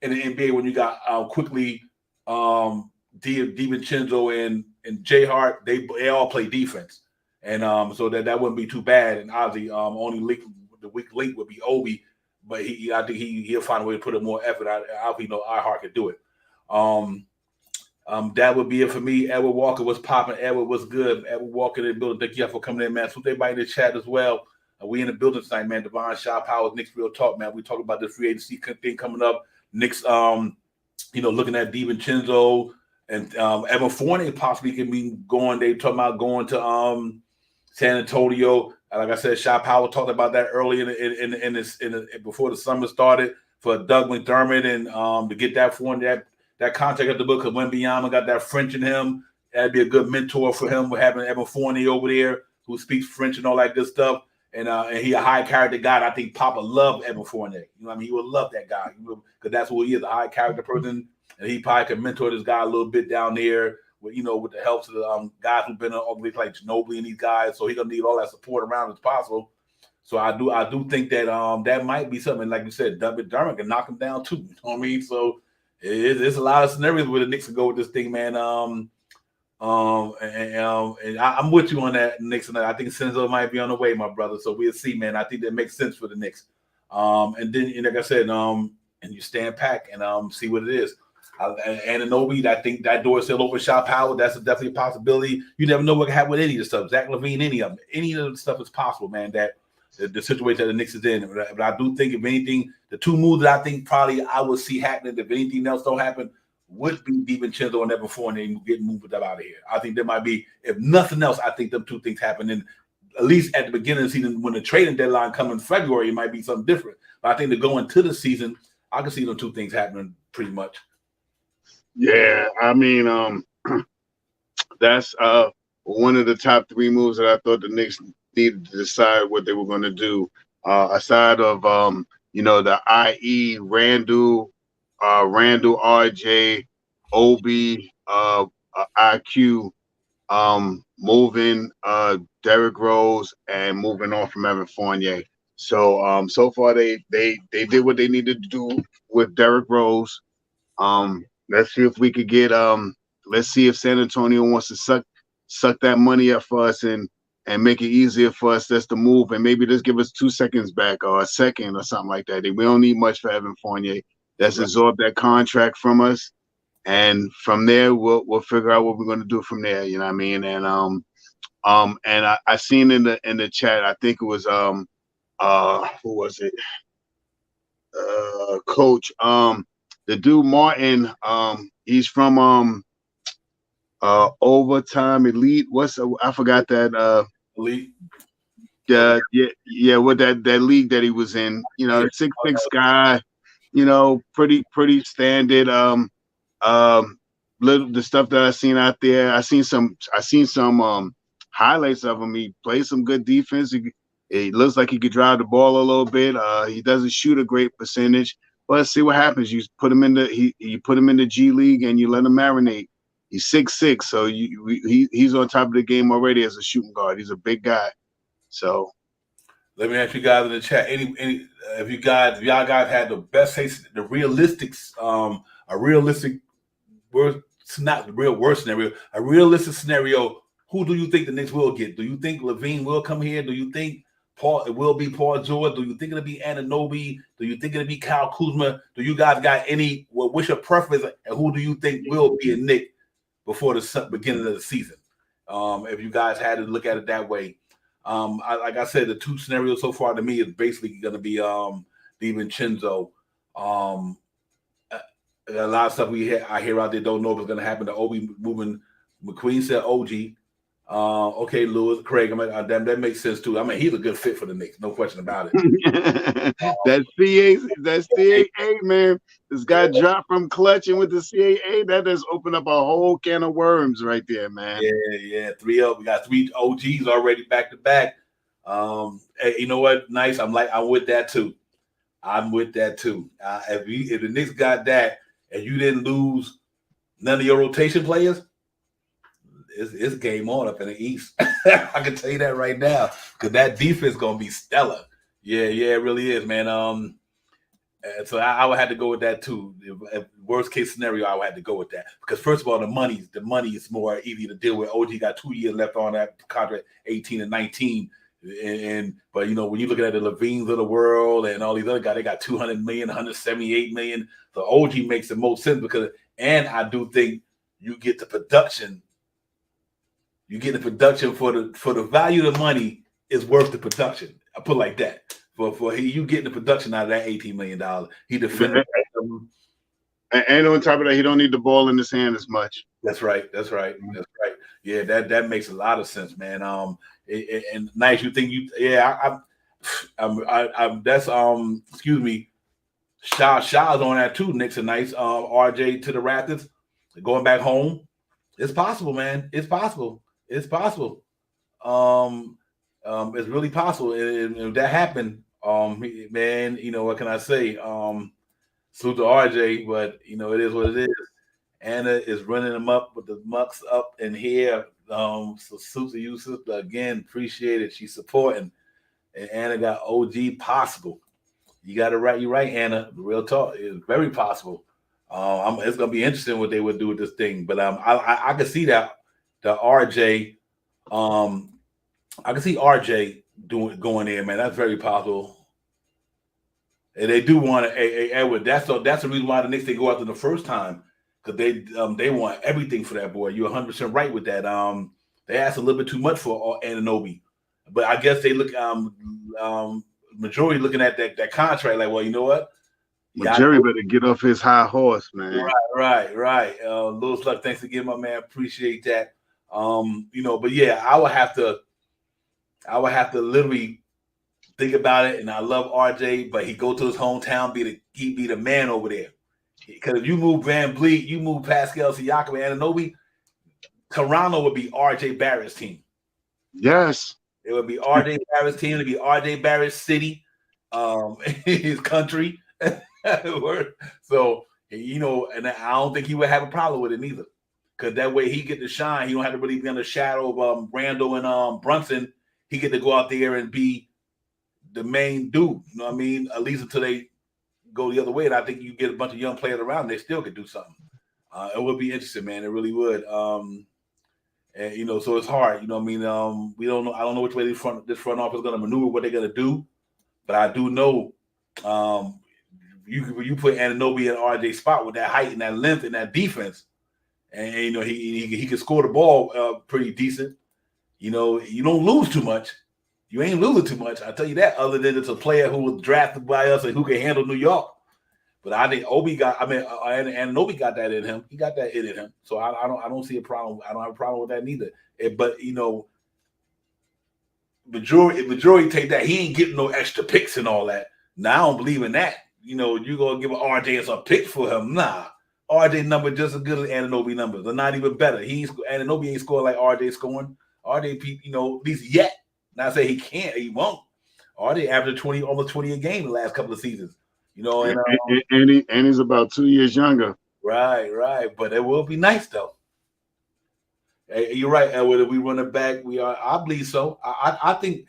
S1: in the NBA when you got quickly DiVincenzo and Jay Hart. They all play defense, and so that wouldn't be too bad. And obviously, the weak link would be Obi, but I think he'll find a way to put in more effort. I know iHeart could do it. That would be it for me. Edward Walker was popping. Edward was good. Edward Walker in the building. Thank you for coming in, man. So everybody in the chat as well. We in the building tonight, man. Devon Shaw Powers, Knicks Real Talk, man. We talk about the free agency thing coming up. Knicks, looking at DiVincenzo and Evan Fournier possibly can be going. They talking about going to San Antonio. Like I said, Shaw Powell talked about that early in this before the summer started for Doug McDermott and to get that Fournier that contract at the book, because when Wembanyama got that French in him, that'd be a good mentor for him. We're having Evan Fournier over there who speaks French and all that good stuff. And he a high character guy. I think Papa loved Evan Fournier. You know what I mean? He would love that guy because that's what he is, a high character person. And he probably could mentor this guy a little bit down there with the helps of the guys who've been on like Ginobili and these guys. So he's going to need all that support around as possible. So I do think that that might be something, like you said, Dermott can knock him down too. You know what I mean? So it's a lot of scenarios where the Knicks can go with this thing, man. And I'm with you on that, Knicks. And I think Senzo might be on the way, my brother. So we'll see, man. I think that makes sense for the Knicks. And then, like I said, and you stand pack and see what it is. And Anobi, I think that door is still open. Shot Power, that's definitely a possibility. You never know what can happen with any of the stuff. Zach LaVine, any of them, any of the stuff is possible, man. That the situation that the Knicks is in. But I do think, if anything, the two moves that I think probably I would see happening, if anything else don't happen, would be DiVincenzo and Evan Fournier getting moved up out of here. I think there might be, if nothing else, I think them two things happen. And at least at the beginning of the season, when the trading deadline comes in February, it might be something different. But I think to go into the season, I can see them two things happening pretty much.
S3: Yeah, I mean, that's one of the top three moves that I thought the Knicks needed to decide what they were going to do. Aside of the IE Randall, RJ, Obi, IQ, moving Derrick Rose and moving on from Evan Fournier. So so far they did what they needed to do with Derrick Rose. Let's see if we could get let's see if San Antonio wants to suck that money up for us and make it easier for us just to move, and maybe just give us 2 seconds back or a second or something like that. We don't need much for Evan Fournier. Let's absorb that contract from us, and from there we'll figure out what we're going to do from there. You know what I mean? And and I seen in the chat, I think it was who was it? Coach, the dude Martin, he's from Overtime Elite. I forgot that
S1: Elite.
S3: Yeah, what that league that he was in, 6'6" guy, pretty standard. The stuff that I seen out there, I seen some highlights of him. He plays some good defense. He looks like he could drive the ball a little bit. He doesn't shoot a great percentage. But let's see what happens. You put him in the G League and you let him marinate. He's 6'6", so he's on top of the game already as a shooting guard. He's a big guy. So
S1: let me ask you guys in the chat. If y'all guys had the best case, a realistic worst scenario, a realistic scenario, who do you think the Knicks will get? Do you think LaVine will come here? Do you think it will be Paul George? Do you think it'll be Anunoby? Do you think it'll be Kyle Kuzma? Do you guys got any? What's your preference? And who do you think will be a Knick before the beginning of the season? If you guys had to look at it that way, like I said, the two scenarios so far to me is basically going to be DiVincenzo. A lot of stuff I hear out there don't know if it's going to happen to Obi moving. McQueen said OG. Okay, Lewis, Craig. That makes sense too. I mean, he's a good fit for the Knicks, no question about it.
S3: That's CAA, man. This guy dropped from clutch and with the CAA, that just opened up a whole can of worms right there, man.
S1: Yeah. We got 3 OGs already back to back. Hey, you know what? Nice. I'm with that too. If the Knicks got that and you didn't lose none of your rotation players, it's game on up in the East. I can tell you that right now, because that defense is gonna be stellar. Yeah, it really is, man. So I would have to go with that too. If worst case scenario, I would have to go with that, because first of all, the money is more easy to deal with. OG got 2 years left on that contract, 18 and 19. But when you look at the Levines of the world and all these other guys, they got 200 million, 178 million. So OG makes the most sense, and I do think you get the production. You get the production for the value of the money is worth the production. I put it like that. For you getting the production out of that $18 million. He defended.
S3: And on top of that, he don't need the ball in his hand as much.
S1: That's right. Yeah, that makes a lot of sense, man. And nice. You think you? Yeah, I'm that's excuse me. Shaw's on that too. Knicks are nice. RJ to the Raptors, going back home. It's possible, man. It's possible. It's really possible. And if that happened, man, what can I say? Salute to RJ, but it is what it is. Anna is running them up with the mucks up in here. So salute to you, sister. Again, appreciate it. She's supporting. and Anna got OG possible. You got it right. You're right, Anna. Real talk. It's very possible. It's gonna be interesting what they would do with this thing. But I can see that the RJ. I can see RJ going in, man. That's very possible. And they do want Edward. That's the reason why the Knicks they go after the first time because they want everything for that boy. You're 100% right with that. They asked a little bit too much for Anunoby, but I guess they look majority looking at that contract like, well, you know what?
S3: Jerry better get off his high horse, man.
S1: Right. Little Sluck, thanks again, my man. Appreciate that. But yeah, I would have to literally think about it. And I love RJ, but he go to his hometown, be the man over there. Because if you move Van Vliet, you move Pascal Siakam and Anunoby, Toronto would be RJ Barrett's team.
S3: Yes.
S1: It would be RJ Barrett's team. It would be RJ Barrett's city, his country. So, and I don't think he would have a problem with it neither. Because that way he get to shine. He don't have to really be in the shadow of Randall and Brunson. He get to go out there and be the main dude. You know what I mean? At least until they go the other way. And I think you get a bunch of young players around, they still could do something. It would be interesting, man. It really would. And so it's hard. You know what I mean? We don't know. I don't know which way this front office is going to maneuver, what they're going to do. But I do know you put Anunoby in RJ's spot with that height and that length and that defense, and he can score the ball pretty decent. You don't lose too much. You ain't losing too much. I tell you that. Other than it's a player who was drafted by us and who can handle New York. But I think Anunoby got that in him. He got that in him. So I don't see a problem. I don't have a problem with that neither. But majority take that. He ain't getting no extra picks and all that. Now I don't believe in that. You're gonna give RJ some picks for him. Nah. RJ number just as good as Anunoby numbers. They're not even better. Anunoby ain't scoring like RJ scoring. RJ, at least yet. Not say he can't, he won't. RJ averaged almost 20 a game the last couple of seasons. And
S3: he's about 2 years younger.
S1: Right. But it will be nice though. Hey, you're right, Edward. If we run it back, I believe so. I think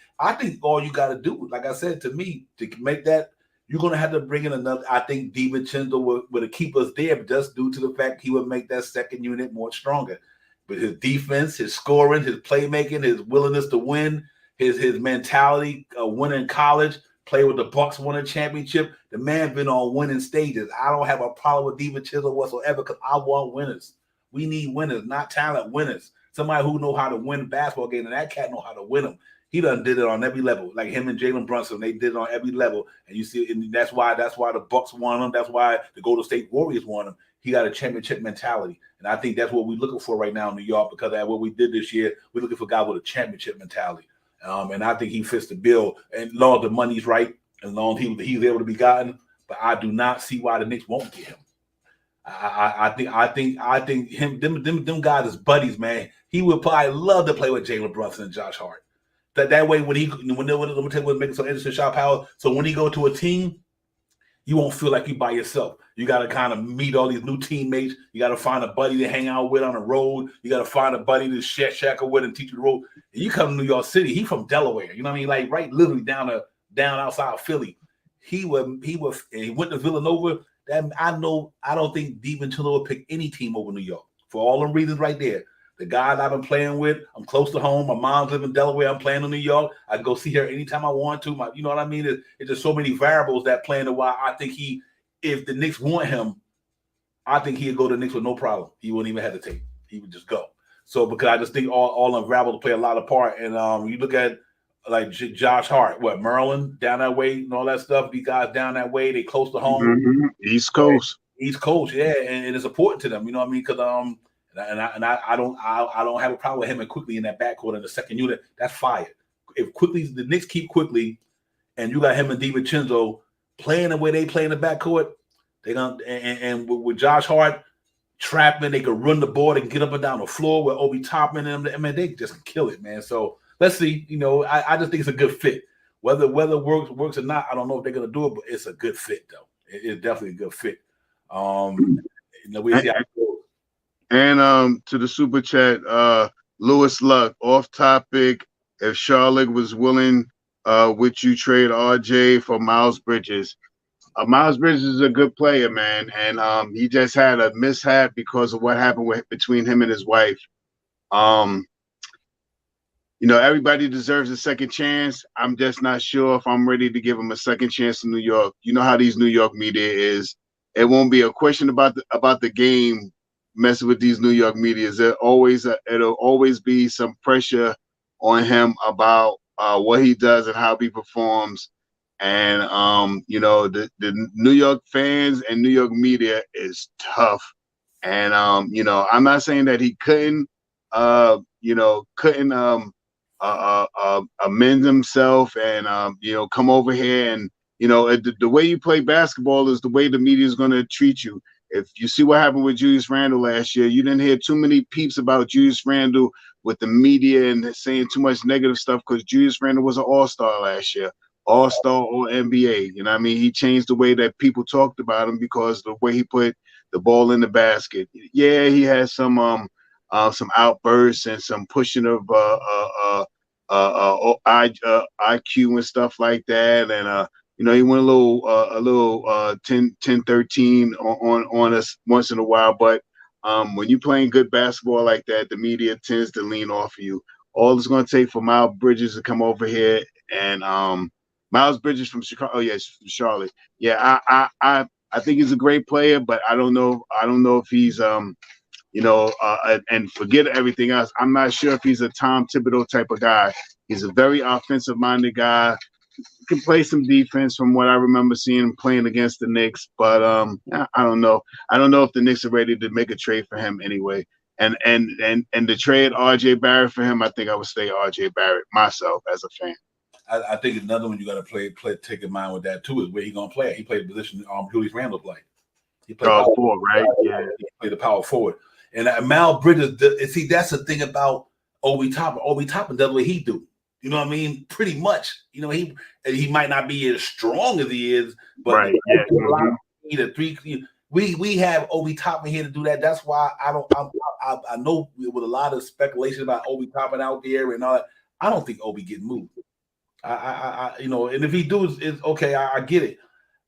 S1: all you got to do, like I said, to me, to make that, you're gonna have to bring in another. I think DiVincenzo would keep us there, just due to the fact he would make that second unit more stronger. But his defense, his scoring, his playmaking, his willingness to win, his mentality, winning in college, play with the Bucks, won a championship. The man been on winning stages. I don't have a problem with DiVincenzo whatsoever because I want winners. We need winners, not talent, winners. Somebody who know how to win basketball games, and that cat know how to win them. He done did it on every level. Like him and Jalen Brunson, they did it on every level. And you see, and that's why the Bucks won him. That's why the Golden State Warriors won him. He got a championship mentality. And I think that's what we're looking for right now in New York, because of what we did this year, we're looking for a guy with a championship mentality. And I think he fits the bill. And long as the money's right, as long as he's able to be gotten, but I do not see why the Knicks won't get him. I think him, them guys is buddies, man. He would probably love to play with Jalen Brunson and Josh Hart. That way, when they're making some interesting shot power, so when he go to a team, you won't feel like you by yourself. You got to kind of meet all these new teammates. You got to find a buddy to hang out with on the road. You got to find a buddy to shackle with and teach you the road. And you come to New York City, he from Delaware. You know what I mean? Like right, literally down outside of Philly. He went to Villanova. I don't think DiVincenzo would pick any team over New York for all them reasons right there. The guys I've been playing with, I'm close to home. My mom's live in Delaware. I'm playing in New York. I can go see her anytime I want to. You know what I mean? It's just so many variables that play into why I think if the Knicks want him, I think he'd go to the Knicks with no problem. He wouldn't even hesitate. He would just go. So because I just think all unraveled play a lot of part. And you look at like Josh Hart, Maryland down that way and all that stuff. These guys down that way, they close to home.
S3: Mm-hmm. East Coast, yeah,
S1: and it's important to them. You know what I mean? Because I don't have a problem with him and Quickly in that backcourt in the second unit. That's fire. If the Knicks keep Quickly, and you got him and DiVincenzo playing the way they play in the backcourt, they gonna and with Josh Hart trapping, they could run the board and get up and down the floor with Obi Toppin and them. I mean, they just kill it, man. So let's see. I just think it's a good fit. Whether it works or not, I don't know if they're gonna do it, but it's a good fit though. It's definitely a good fit. We see how it goes.
S3: And to the super chat, Lewis Luck, off topic. If Charlotte was willing would you trade RJ for Miles Bridges? Miles Bridges is a good player, man, and he just had a mishap because of what happened between him and his wife. Um, everybody deserves a second chance. I'm just not sure if I'm ready to give him a second chance in New York. You know how these New York media is. It won't be a question about the game messing with these New York medias. It'll always be some pressure on him about what he does and how he performs. And the New York fans and New York media is tough. And I'm not saying that he couldn't amend himself and come over here and the way you play basketball is the way the media is going to treat you. If you see what happened with Julius Randle last year, you didn't hear too many peeps about Julius Randle with the media and saying too much negative stuff because Julius Randle was an all-star last year, all-star or NBA. You know what I mean? He changed the way that people talked about him because the way he put the ball in the basket. Yeah, he had some outbursts and some pushing of IQ and stuff like that, and he went a little 10-13 on us once in a while. But when you're playing good basketball like that, the media tends to lean off of you. All it's going to take for Miles Bridges to come over here, and Miles Bridges from Chicago. Oh yes, from Charlotte. Yeah, I think he's a great player, but I don't know if he's and forget everything else. I'm not sure if he's a Tom Thibodeau type of guy. He's a very offensive-minded guy. He can play some defense from what I remember seeing him playing against the Knicks, but I don't know. I don't know if the Knicks are ready to make a trade for him anyway. And to trade RJ Barrett for him, I think I would stay RJ Barrett myself as a fan.
S1: I think another one you got to take in mind with that too is where he's gonna play. He played the position Julius Randle played. He played
S3: power forward, right? Yeah,
S1: he played the power forward. And Mal Bridges, see, that's the thing about Obi Toppin. Obi Toppin does what he do. You know what I mean? Pretty much. He might not be as strong as he is, but
S3: right.
S1: We have Obi Toppin here to do that. That's why I know with a lot of speculation about Obi Toppin out there and all that. I don't think Obi getting moved. And if he do, it's okay. I get it.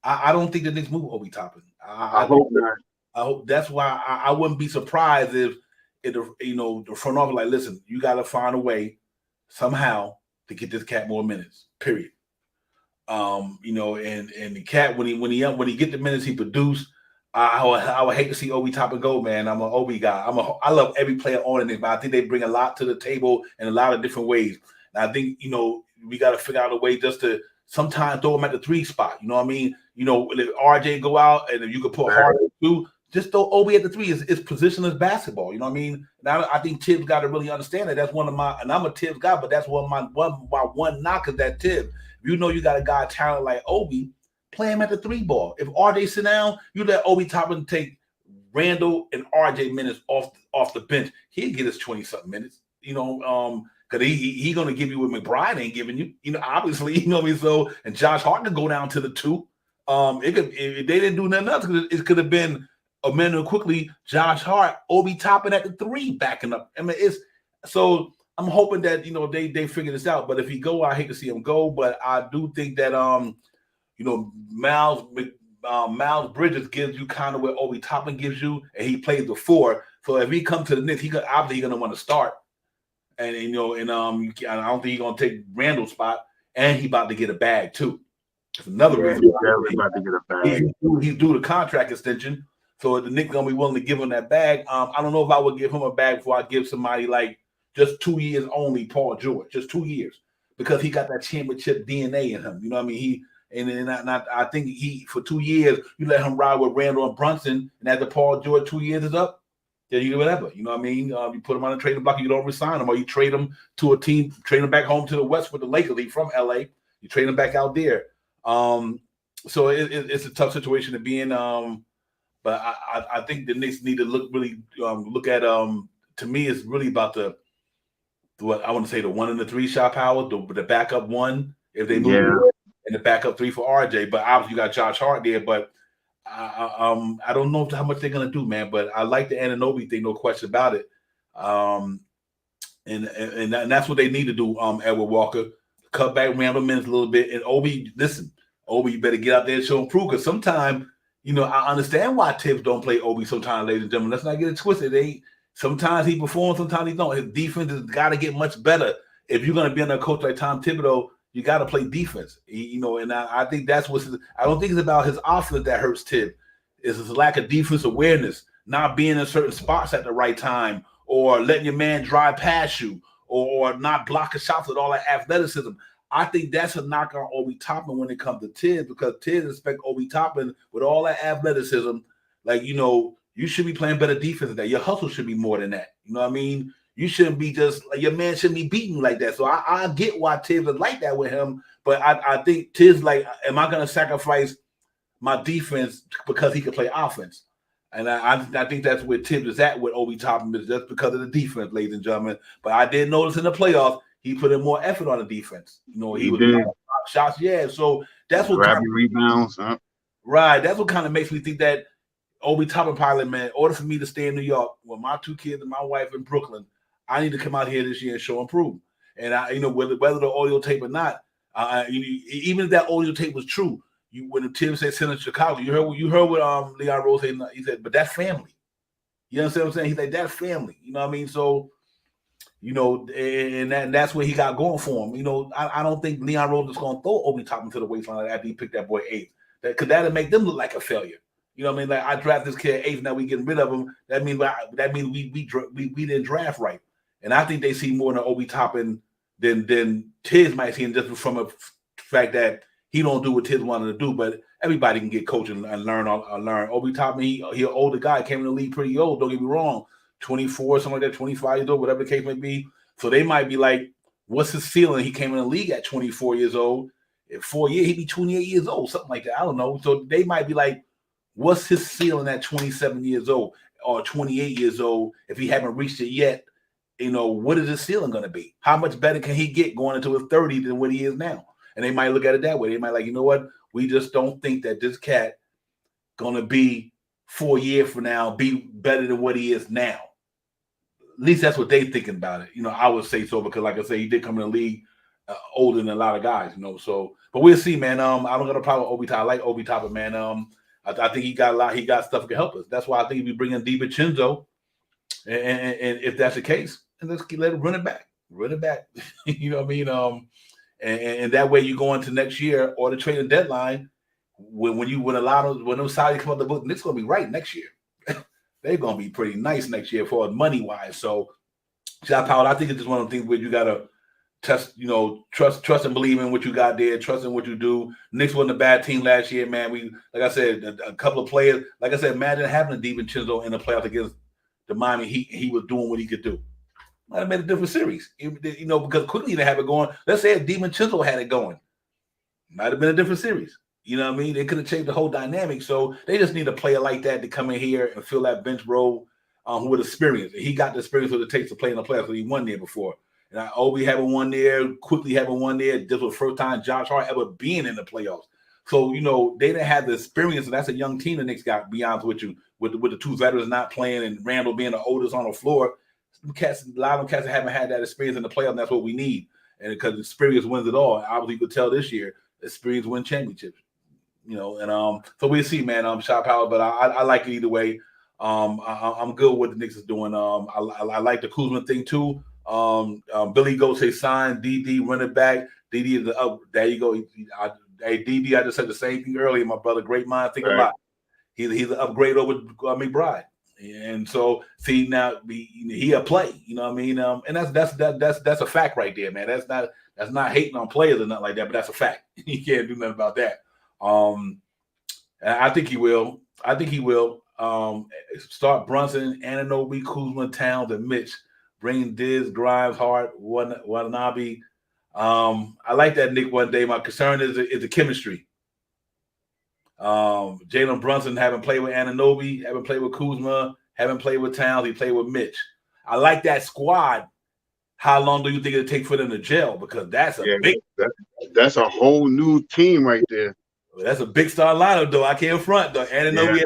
S1: I don't think the Knicks move Obi Toppin.
S3: I hope not.
S1: I hope that's why I wouldn't be surprised if the front office like, listen, you got to find a way somehow to get this cat more minutes. Period. And the cat when he get the minutes he produced, I would hate to see Obi Toppin go, man. I'm an Obi guy. I love every player on it, but I think they bring a lot to the table in a lot of different ways. And I think we got to figure out a way just to sometimes throw him at the 3 spot. You know what I mean? If RJ go out and if you could put Harden at 2, just throw Obi at the 3. It's positionless basketball. You know what I mean? Now I think Tibbs got to really understand that. That's one of my, and I'm a Tibbs guy, but that's one knock is that Tibbs. If you got a guy talent like Obi, play him at the 3 ball. If RJ sit down, you let Obi Toppin take Randall and RJ minutes off the bench. He'll get his 20-something minutes. Because he gonna give you what McBride ain't giving you. Obviously, what I mean. So and Josh Hart could go down to the 2. If they didn't do nothing else, it could have been Emmanuel Quickly, Josh Hart, Obi Toppin at the 3 backing up. I mean, so I'm hoping that they figure this out. But if he go, I hate to see him go. But I do think that Miles Bridges gives you kind of what Obi Toppin gives you, and he plays the 4. So if he comes to the Knicks, obviously gonna want to start. And I don't think he's gonna take Randall's spot, and he about to get a bag too. That's another reason.
S3: He's about to get a bag.
S1: He's due the contract extension, so the Knicks gonna be willing to give him that bag. I don't know if I would give him a bag before I give somebody like just 2 years only, Paul George, just 2 years, because he got that championship DNA in him. You know what I mean? I think for 2 years you let him ride with Randall and Brunson, and after Paul George 2 years is up. Yeah, you do whatever. You know what I mean? You put him on a trading block, you don't resign him, or you trade him to a team, trade him back home to the West with the Lakers. He's from LA. You trade him back out there. So it's a tough situation to be in. But I think the Knicks need to look at. To me, it's really about what I want to say, the 1 and the 3 shot power, the backup 1 if they move, and the backup 3 for RJ. But obviously you got Josh Hart there, but. I don't know how much they're gonna do, man, but I like the Anunoby thing, no question about it. And that's what they need to do, Edward Walker. cut back Randall minutes a little bit. And Obi, listen, Obi, you better get out there and show improve because sometimes, I understand why Tibbs don't play Obi sometimes, ladies and gentlemen. Let's not get it twisted. Sometimes he performs, sometimes he don't. His defense has got to get much better. If you're going to be under a coach like Tom Thibodeau, you got to play defense. And I think that's I don't think it's about his offense that hurts Tibbs. It's his lack of defense awareness, not being in certain spots at the right time, or letting your man drive past you, or not blocking shots with all that athleticism. I think that's a knock on Obi Toppin when it comes to Tibbs, because Tibbs expect Obi Toppin with all that athleticism, you should be playing better defense than that. Your hustle should be more than that. You know what I mean? You shouldn't be just your man shouldn't be beating you like that. So I get why Tibbs is like that with him, but I think Tibbs am I going to sacrifice my defense because he can play offense? And I think that's where Tibbs is at with Obi Toppin, just because of the defense, ladies and gentlemen. But I did notice in the playoffs he put in more effort on the defense. He was shots, yeah. So that's what
S3: grabbing rebounds, huh?
S1: Right. That's what kind of makes me think that Obi Toppin pilot, man. In order for me to stay in New York with my 2 kids and my wife in Brooklyn, I need to come out here this year and show and prove. And whether the audio tape or not, even if that audio tape was true, when Tim said send to Chicago, you heard what Leon Rose said. He said, but that's family. You understand what I'm saying? He's like, that's family. You know what I mean? So, and that's what he got going for him. I don't think Leon Rose is going to throw Obi Toppin to the waistline after he picked that boy 8th. Because that'll make them look like a failure. You know what I mean? Like, I draft this kid 8th, now we getting rid of him. That means we didn't draft right. And I think they see more than Obi Toppin than Tibbs might see, just from a fact that he don't do what Tibbs wanted to do. But everybody can get coached and learn. Obi Toppin, he an older guy, came in the league pretty old. Don't get me wrong, 24, something like that, 25 years old, whatever the case may be. So they might be like, what's his ceiling? He came in the league at 24 years old. In 4 years, he'd be 28 years old, something like that. I don't know. So they might be like, what's his ceiling at 27 years old or 28 years old if he haven't reached it yet? What is his ceiling going to be? How much better can he get going into his 30s than what he is now? And they might look at it that way. They might you know what? We just don't think that this cat going to be 4 years from now, be better than what he is now. At least that's what they thinking about it. I would say so because, like I say, he did come in the league older than a lot of guys, So, but we'll see, man. I don't got a problem with Obi Toppin. I like Obi Toppin, man. I think he got a lot. He got stuff that can help us. That's why I think we bring in DiVincenzo, and if that's the case, and let's let him run it back. You know what I mean? And that way you go into next year or the trading deadline when those salaries come up the book, Knicks gonna be right next year. They're gonna be pretty nice next year for money wise. So, Shot Powell, I think it's just one of the things where you gotta trust and believe in what you got there, trust in what you do. Knicks wasn't a bad team last year, man. We, like I said, a couple of players. Like I said, imagine having a DiVincenzo in the playoffs against the Miami Heat. He was doing what he could do. Might have made a different series, because quickly they have it going. Let's say if DiVincenzo had it going, might have been a different series. You know what I mean? They could have changed the whole dynamic. So they just need a player like that to come in here and fill that bench role with experience. And he got the experience that it takes to play in the playoffs because he won there before. And Obi having one there, quickly having one there. This was the first time Josh Hart ever being in the playoffs. So, they didn't have the experience, and that's a young team the Knicks got, to be honest with you, with the 2 veterans not playing and Randall being the oldest on the floor. A lot of them cats haven't had that experience in the playoffs, and that's what we need. And because experience wins it all. Obviously, you could tell this year, experience wins championships. So we'll see, man. Shot Power, but I like it either way. I'm good with what the Knicks is doing. I like the Kuzma thing too. Billy Goat say sign DD running back. DD is the up. There you go. Hey DD, I just said the same thing earlier. My brother, great mind, think a lot. He's an upgrade over McBride. And so, see, now he a play, you know what I mean? And that's a fact right there, man. That's not hating on players or nothing like that, but that's a fact. You can't do nothing about that. I think he will. Start Brunson, Anunoby, Kuzma, Towns, and Mitch. Bring Diz, Grimes, Hart, Watanabe. I like that, Nick. One day, my concern is the chemistry. Jalen Brunson haven't played with Anunoby, haven't played with Kuzma, haven't played with Towns. He played with Mitch. I like that squad. How long do you think it'll take for them to gel? Because that's
S3: that's a whole new team right there.
S1: That's a big star lineup, though. I can't front, though. Anunoby,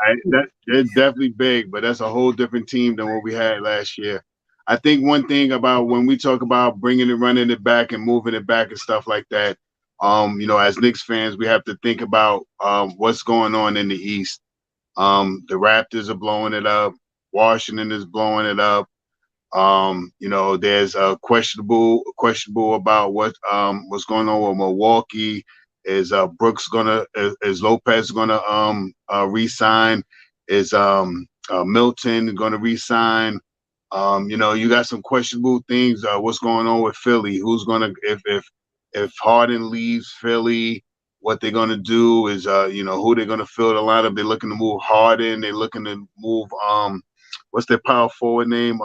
S3: they're definitely big, but that's a whole different team than what we had last year. I think one thing about when we talk about bringing and running it back and moving it back and stuff like that, as Knicks fans, we have to think about what's going on in the East. The Raptors are blowing it up. Washington is blowing it up. There's a questionable about what's going on with Milwaukee. Is Lopez gonna resign? Is Milton gonna resign? You got some questionable things. What's going on with Philly? Who's gonna if Harden leaves Philly? What they're gonna do is who they're gonna fill the lineup. They're looking to move Harden. They're looking to move what's their power forward name?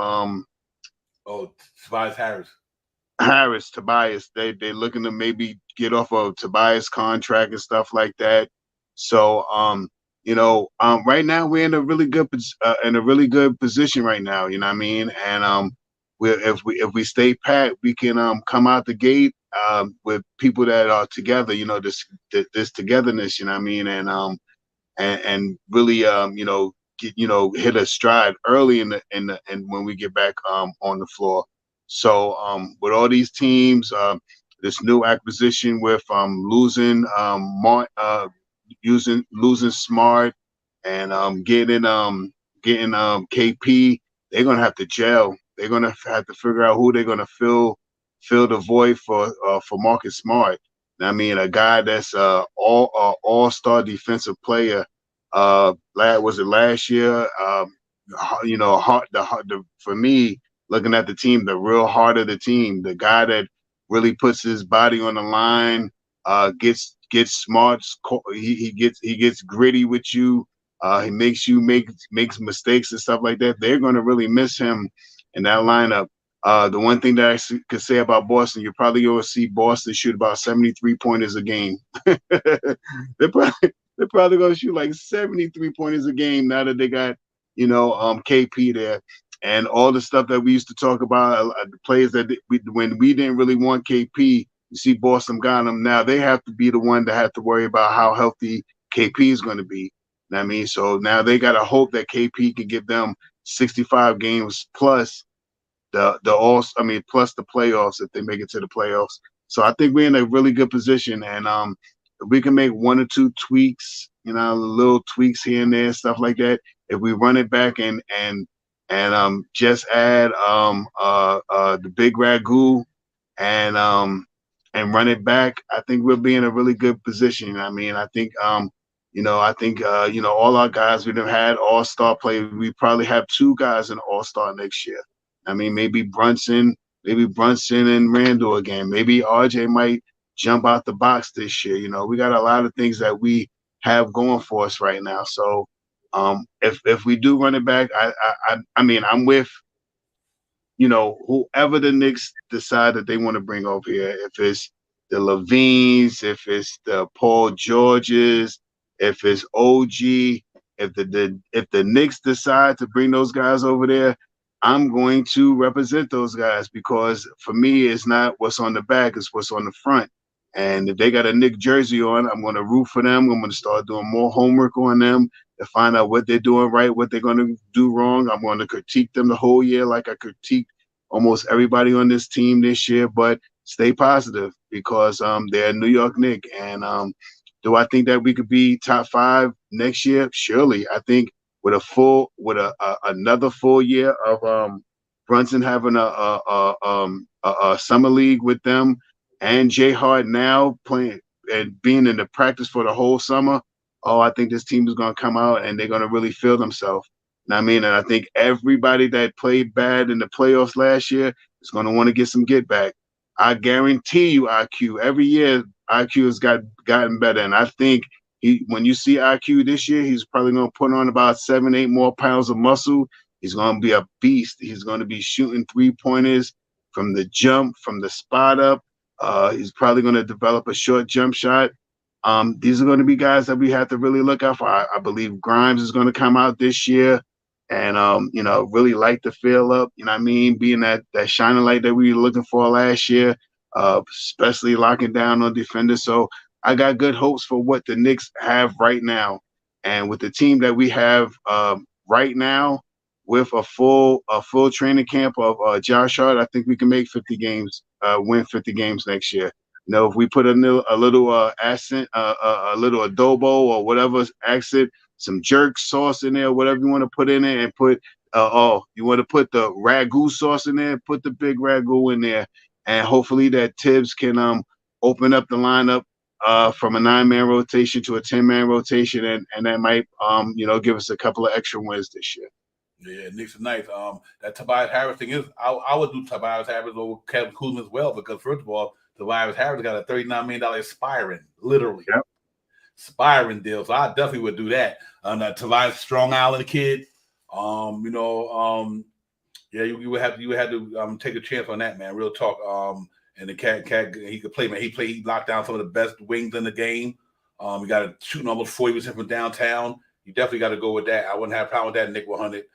S1: Tobias
S3: Tobias. They're looking to maybe get off of Tobias contract and stuff like that. So right now we're in a really good position right now. You know what I mean? And if we stay pat, we can come out the gate with people that are together. This togetherness. You know what I mean? And really hit a stride early in when we get back on the floor. So with all these teams, this new acquisition with losing losing Smart and getting KP, they're gonna have to gel. They're gonna have to figure out who they're gonna fill the void for Marcus Smart. I mean, a guy that's all-star defensive player. Was it last year? For me, looking at the team, the real heart of the team, the guy that really puts his body on the line, gets smart. He gets gritty with you. He makes you makes mistakes and stuff like that. They're going to really miss him in that lineup. The one thing that I could say about Boston, you're probably going to see Boston shoot about 73 pointers a game. They're probably going to shoot like 73 pointers a game now that they got KP there. And all the stuff that we used to talk about, the players that when we didn't really want KP, you see Boston got them. Now they have to be the one that have to worry about how healthy KP is going to be. You know what I mean? So now they got to hope that KP can give them 65 games plus plus the playoffs if they make it to the playoffs. So I think we're in a really good position, and if we can make one or two tweaks, little tweaks here and there, stuff like that. If we run it back and just add the big ragu and run it back, I think we'll be in a really good position. I mean, I think all our guys we've had all-star play. We probably have two guys in all-star next year. I mean, maybe Brunson and Randall again. Maybe RJ might jump out the box this year. We got a lot of things that we have going for us right now. So if we do run it back, I mean, I'm with whoever the Knicks decide that they want to bring over here. If it's the Levines, if it's the Paul Georges, if it's OG, if the Knicks decide to bring those guys over there, I'm going to represent those guys, because for me, it's not what's on the back, it's what's on the front. And if they got a Knick jersey on, I'm going to root for them. I'm going to start doing more homework on them to find out what they're doing right, what they're going to do wrong. I'm going to critique them the whole year like I critiqued almost everybody on this team this year, but stay positive, because they're a New York Knick. And do I think that we could be top 5 next year? Surely. I think with another full year of Brunson having a summer league with them, and Jay Hart now playing and being in the practice for the whole summer, I think this team is going to come out and they're going to really feel themselves. I mean, and I think everybody that played bad in the playoffs last year is going to want to get some get back. I guarantee you, IQ, every year IQ has gotten better, and I think when you see IQ this year, he's probably going to put on about 7-8 more pounds of muscle. He's going to be a beast. He's going to be shooting 3-pointers from the jump, from the spot up. He's probably going to develop a short jump shot. These are going to be guys that we have to really look out for. I believe Grimes is going to come out this year and, really light the field up. You know what I mean? Being that shining light that we were looking for last year, especially locking down on defenders. So I got good hopes for what the Knicks have right now. And with the team that we have right now, with a full training camp of Josh Hart, I think we can make 50 games, win 50 games next year. You know, if we put a little accent, a little adobo or whatever accent, some jerk sauce in there, whatever you want to put in there, and put you want to put the ragu sauce in there, put the big ragu in there, and hopefully that Tibbs can open up the lineup from a 9-man rotation to a 10-man rotation, and that might give us a couple of extra wins this year.
S1: Yeah, Knicks are nice. That Tobias Harris thing is, I would do Tobias Harris over Kevin Kuzma as well, because first of all, Tobias Harris got a $39 million expiring, literally.
S3: Yep.
S1: Expiring deal. So I definitely would do that. Tobias Strong Island kid. Yeah, you would have to take a chance on that, man. Real talk. And the cat he could play, man. He locked down some of the best wings in the game. He got a shooting almost 40% from downtown. You definitely got to go with that. I wouldn't have a problem with that, Nick 100.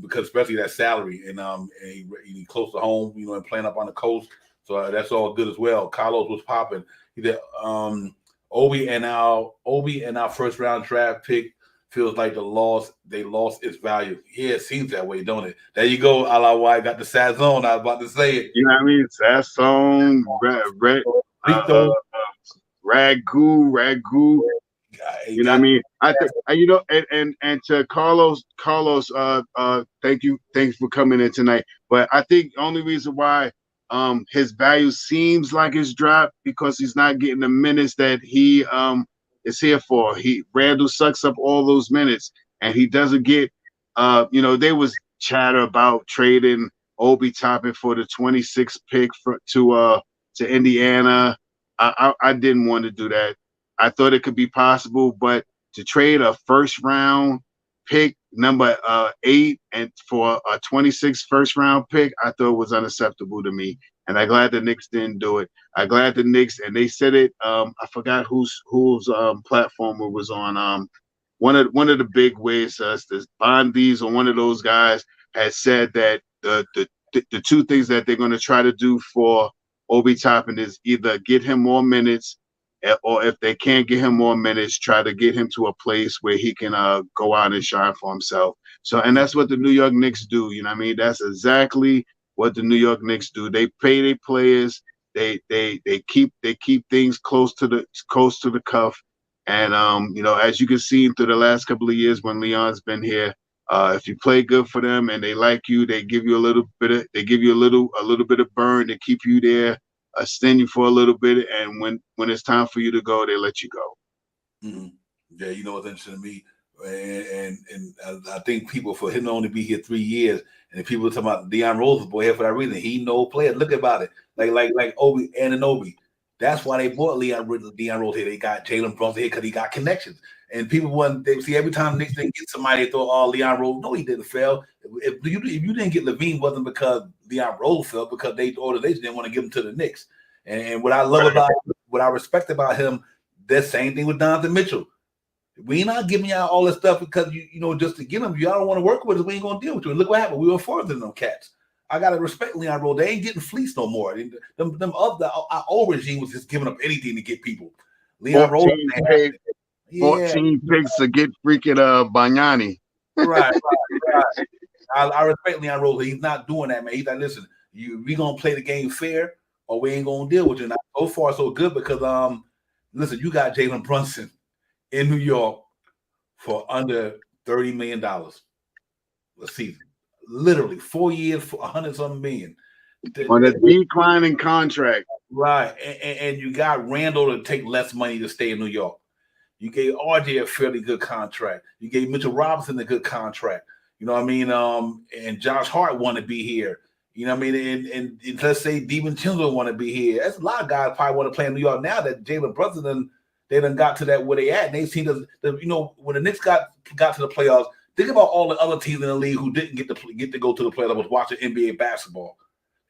S1: Because especially that salary and he close to home, and playing up on the coast. So that's all good as well. Carlos was popping. He did Obi and our first round draft pick feels like they lost its value. Yeah, it seems that way, don't it? There you go, a la White got the Sazon. I was about to say it.
S3: You know what I mean? Sazon, ragu. You know what I mean? I think and to Carlos, thanks for coming in tonight. But I think the only reason why his value seems like it's dropped because he's not getting the minutes that he is here for. Randall sucks up all those minutes, and he doesn't get. There was chatter about trading Obi Toppin for the 26th pick to Indiana. I didn't want to do that. I thought it could be possible, but to trade a first round pick, number 8, and for a 26th first round pick, I thought was unacceptable to me. And I'm glad the Knicks didn't do it. I'm glad the Knicks, and they said it. I forgot whose platform it was on. One of the big ways, this Bondies or one of those guys had said that the two things that they're going to try to do for Obi Toppin is either get him more minutes, or if they can't get him more minutes, try to get him to a place where he can go out and shine for himself. So, and that's what the New York Knicks do. You know what I mean? That's exactly what the New York Knicks do. They pay their players. They keep things close to the cuff. And as you can see through the last couple of years when Leon's been here, if you play good for them and they like you, they give you a little bit of burn to keep you there. Extend you for a little bit, and when it's time for you to go, they let you go.
S1: Mm-hmm. Yeah, you know what's interesting to me, and I think people, for him to only be here 3 years, and the people talking about Deion Rose boy here for that reason. He no player. Look about it, like Obi Anunoby. That's why they bought Deion Rose here. They got Jalen Brunson here because he got connections. And people they see every time Knicks didn't get somebody, they thought, oh, Leon Rose. No, he didn't fail. If you didn't get Levine, wasn't because Leon Rose fell, because the organization didn't want to give him to the Knicks. And what I love about what I respect about him, the same thing with Donovan Mitchell. We not giving y'all all this stuff because just to get him. Y'all don't want to work with us. We ain't gonna deal with you. And look what happened. We were further than them cats. I gotta respect Leon Rose. They ain't getting fleeced no more. Our old regime was just giving up anything to get people. Leon Rose.
S3: 14 picks to get freaking Banyani.
S1: Right. I respect Leon Rose. He's not doing that, man. He's like, listen, we gonna play the game fair, or we ain't gonna deal with you. Now, so far, so good because listen, you got Jalen Brunson in New York for under $30 million a season. Literally 4 years for 100-something million.
S3: On a declining contract.
S1: Right. And you got Randall to take less money to stay in New York. You gave RJ a fairly good contract. You gave Mitchell Robinson a good contract. You know what I mean? And Josh Hart want to be here. You know what I mean? And let's say DiVincenzo want to be here. That's a lot of guys probably want to play in New York now that Jalen Brunson they done got to that where they at. And they seen when the Knicks got to the playoffs, think about all the other teams in the league who didn't get to go to the playoffs, was watching NBA basketball.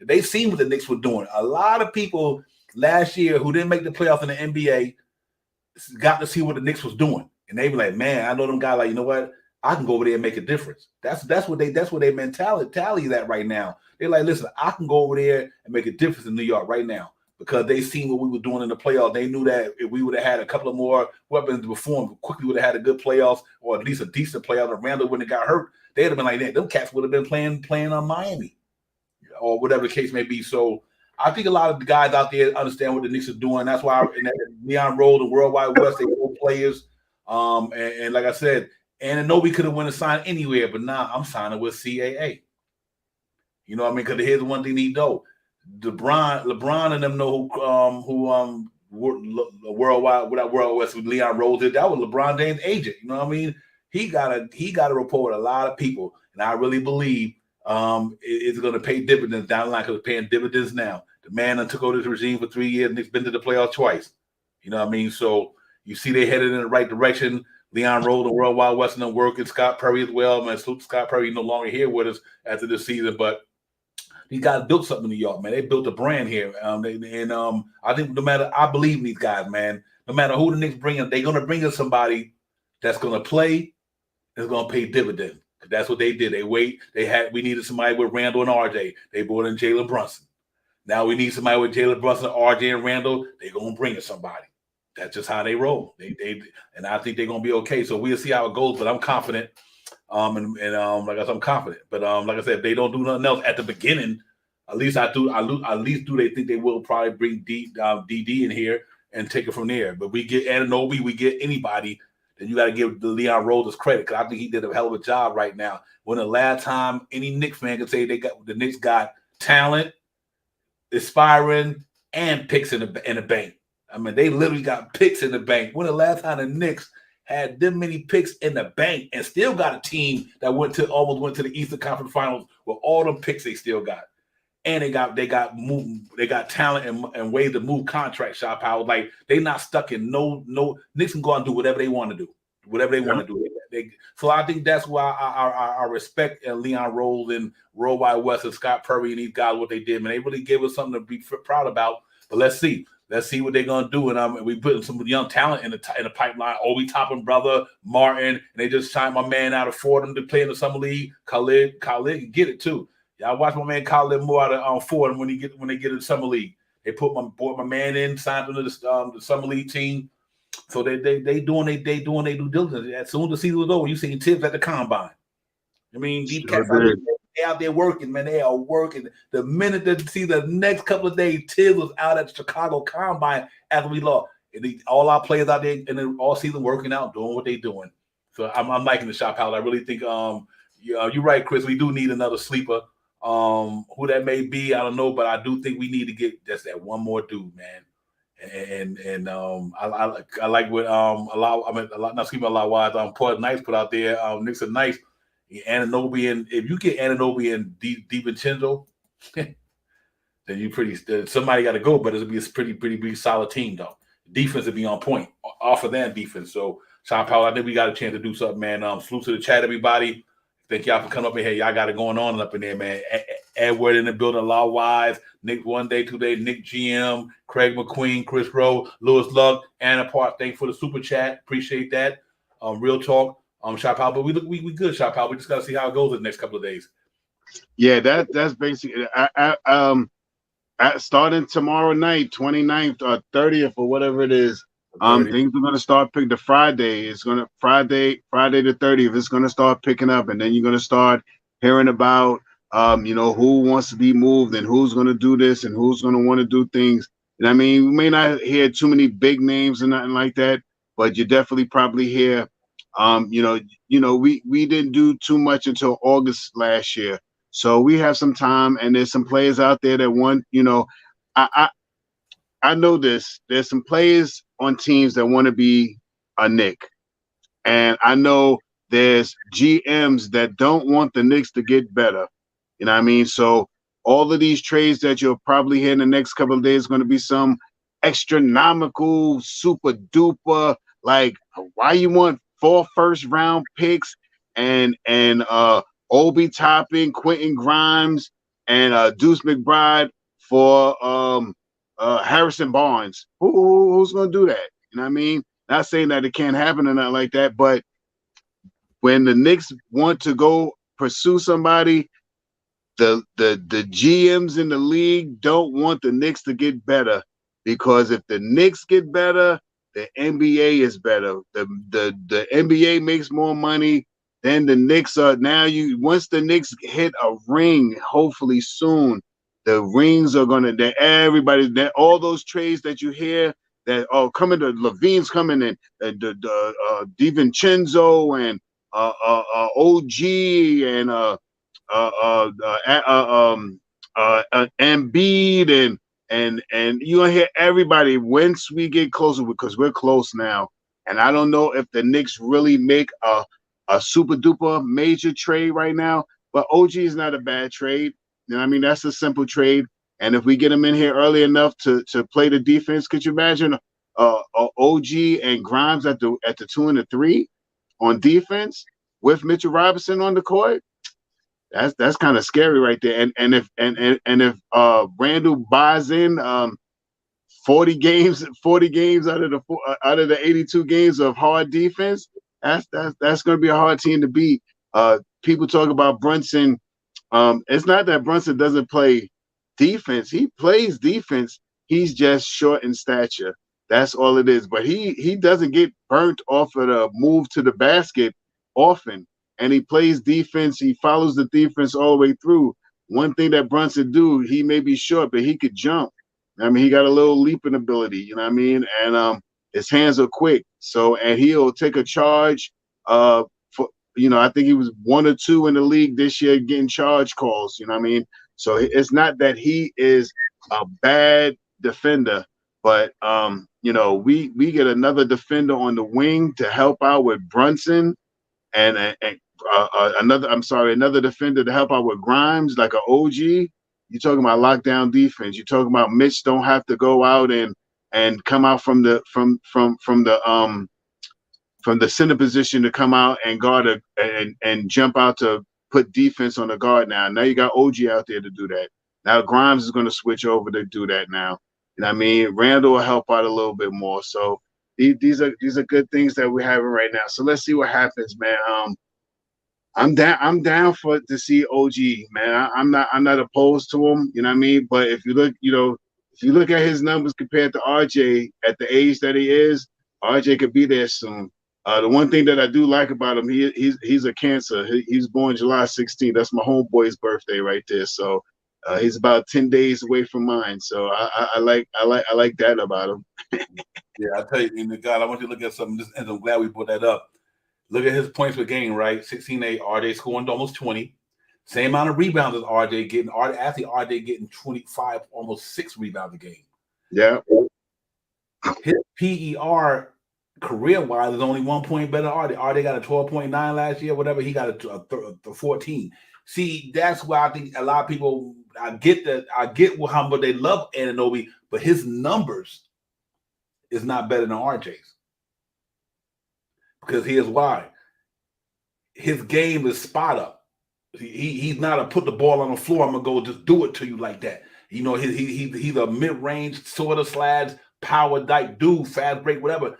S1: They seen what the Knicks were doing. A lot of people last year who didn't make the playoffs in the NBA got to see what the Knicks was doing. And they be like, man, I know them guys like, you know what? I can go over there and make a difference. That's what their mentality is at right now. They're like, listen, I can go over there and make a difference in New York right now. because they seen what we were doing in the playoffs. They knew that if we would have had a couple of more weapons to perform, we quickly would have had a good playoffs or at least a decent playoff. If Randall wouldn't have got hurt, they'd have been like that. Them cats would have been playing on Miami or whatever the case may be. So I think a lot of the guys out there understand what the Knicks are doing. That's why Leon Rose, the Worldwide West, they all players. And like I said, Anunoby could have went and signed anywhere, but now I'm signing with CAA. You know what I mean? Because here's one thing he know: LeBron and them know who Worldwide without World West with Leon Rose did. That was LeBron James' agent. You know what I mean? He got a rapport with a lot of people, and I really believe it's going to pay dividends down the line because it's paying dividends now. The man that took over this regime for 3 years and he's been to the playoffs twice. You know what I mean? So you see they headed in the right direction. Leon Rose, the Worldwide West, and working. Scott Perry as well. Man, Scott Perry no longer here with us after this season, but these guys built something in New York, man. They built a brand here. I think I believe in these guys, man. No matter who the Knicks bring in, they're going to bring in somebody that's going to play and is going to pay dividends. That's what they did. We needed somebody with Randall and RJ. They brought in Jalen Brunson. Now we need somebody with Jalen Brunson, RJ, and Randall. They're going to bring in somebody. That's just how they roll. And I think they're going to be okay. So we'll see how it goes, but I'm confident. Like I said, I'm confident. But like I said, if they don't do nothing else at the beginning, at least they think they will probably bring DD in here and take it from there. But we get Anunoby, we get anybody, then you got to give the Leon Rose his credit because I think he did a hell of a job right now. When the last time any Knicks fan can say the Knicks got talent, aspiring, and picks in the bank. I mean, they literally got picks in the bank. When the last time the Knicks had them many picks in the bank and still got a team that almost went to the Eastern Conference Finals with all them picks they still got. And they got talent and ways to move contract shop out. Like they not stuck in no Knicks can go out and do whatever they want to do. Whatever they want to do. So I think that's why I respect Leon Rose and Worldwide West and Scott Perry and these guys, what they did. Man, they really gave us something to be proud about. But let's see. Let's see what they're gonna do. And we putting some young talent in the pipeline. Obi Toppin brother, Martin, and they just signed my man out of Fordham to play in the summer league. Khalid can get it too. Y'all watch my man Khalid more out of Fordham when they get in the summer league. They put my man in, signed him to the summer league team. So they doing their due diligence. As soon as the season was over, you seen Tibbs at the combine. I mean, these cats out there working, man. They are working. The minute they see the next couple of days, Tibbs was out at the Chicago combine after we lost. And all our players out there in all season working out, doing what they're doing. So I'm liking the shop house. I really think you're right, Chris. We do need another sleeper. Who that may be, I don't know, but I do think we need to get just that one more dude, man. And I like what Port Nice put out there. Knicks are nice. Anunoby, and if you get Anunoby and DiVincenzo, then somebody got to go. But it'll be a pretty solid team though. Defense will be on point off of that defense. So Sean Powell, I think we got a chance to do something, man. Salute to the chat, everybody. Thank y'all for coming up in here. Y'all got it going on up in there, man. Edward in the building, Law Wise, Nick 1 Day, 2 Day, Nick GM, Craig McQueen, Chris Rowe, Lewis Luck, Anna Park. Thank you for the super chat. Appreciate that. Real talk. Shop out, but we good. Shop out. We just got to see how it goes in the next couple of days.
S3: Yeah, that's basically. Starting tomorrow night, 29th or 30th or whatever it is. Things are gonna start pick the Friday. It's gonna Friday the 30th. It's gonna start picking up, and then you're gonna start hearing about who wants to be moved and who's gonna do this and who's gonna want to do things. And I mean, we may not hear too many big names and nothing like that, but you definitely probably hear. We didn't do too much until August last year, so we have some time, and there's some players out there that want. I know this. There's some players on teams that want to be a Knick, and I know there's GMs that don't want the Knicks to get better. You know what I mean? So all of these trades that you'll probably hear in the next couple of days is going to be some astronomical, super duper. Like, why you want 4 first-round picks and Obi Toppin, Quentin Grimes, and Deuce McBride for Harrison Barnes? Who's going to do that? You know what I mean? Not saying that it can't happen or nothing like that, but when the Knicks want to go pursue somebody, the GMs in the league don't want the Knicks to get better, because if the Knicks get better, the NBA is better. The NBA makes more money than the Knicks are now. Once the Knicks hit a ring, hopefully soon, the rings are gonna. Everybody, all those trades that you hear that coming to Levine's coming in, DiVincenzo and OG and Embiid and you gonna hear everybody once we get closer, because we're close now. And I don't know if the Knicks really make a super duper major trade right now, but OG is not a bad trade. You know what I mean? That's a simple trade. And if we get him in here early enough to play the defense, could you imagine OG and Grimes at the 2 and the 3 on defense with Mitchell Robinson on the court? That's kind of scary right there. And if Randall buys in 40 games out of the 82 games of hard defense, that's going to be a hard team to beat. People talk about Brunson. It's not that Brunson doesn't play defense. He plays defense. He's just short in stature. That's all it is. But he doesn't get burnt off of the move to the basket often. And he plays defense. He follows the defense all the way through. One thing that Brunson do, he may be short, but he could jump. I mean, he got a little leaping ability, you know what I mean? And his hands are quick. So, and he'll take a charge. I think he was 1 or 2 in the league this year getting charge calls, you know what I mean? So it's not that he is a bad defender, but we get another defender on the wing to help out with Brunson and another defender to help out with Grimes, like an OG. You're talking about lockdown defense. You're talking about Mitch don't have to go out and come out from the center position to come out and guard and jump out to put defense on the guard now. Now you got OG out there to do that. Now Grimes is going to switch over to do that now. You know what I mean? Randall will help out a little bit more. So these are good things that we're having right now. So let's see what happens, man. I'm down to see OG, man. I'm not opposed to him, you know what I mean? But if you look at his numbers compared to RJ at the age that he is, RJ could be there soon. The one thing that I do like about him, he's a Cancer. He's born July 16th. That's my homeboy's birthday right there. So he's about 10 days away from mine. So I like that about him.
S1: Yeah, I tell you, God, I want you to look at something, and I'm glad we brought that up. Look at his points per game, right? 16-8. RJ scoring almost 20. Same amount of rebounds as RJ getting. RJ getting 25, almost 6 rebounds a game.
S3: Yeah.
S1: His PER career-wise is only 1 point better than RJ. RJ got a 12.9 last year, whatever. He got a 14. See, that's why I think a lot of people, I get how much they love Anunoby, but his numbers is not better than RJ's. Because here's why. His game is spot up. He's not a put the ball on the floor, I'm going to go just do it to you like that. You know, he's a mid-range sort of slides, power dyke dude, fast break, whatever.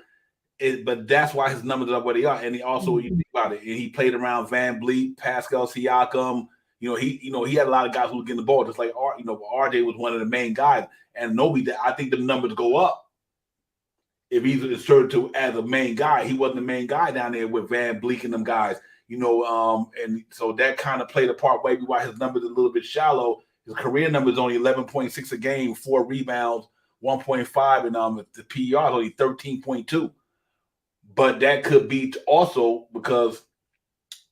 S1: But that's why his numbers are where they are. And he also, you think about it, and he played around Van Vliet, Pascal Siakam. He had a lot of guys who were getting the ball, just like RJ was one of the main guys. And Nobi, I think the numbers go up if he's inserted to as a main guy. He wasn't the main guy down there with Van Vliet and them guys, and so that kind of played a part maybe why his numbers are a little bit shallow. His career number is only 11.6 a game, 4 rebounds, 1.5, and the PER is only 13.2. But that could be also because,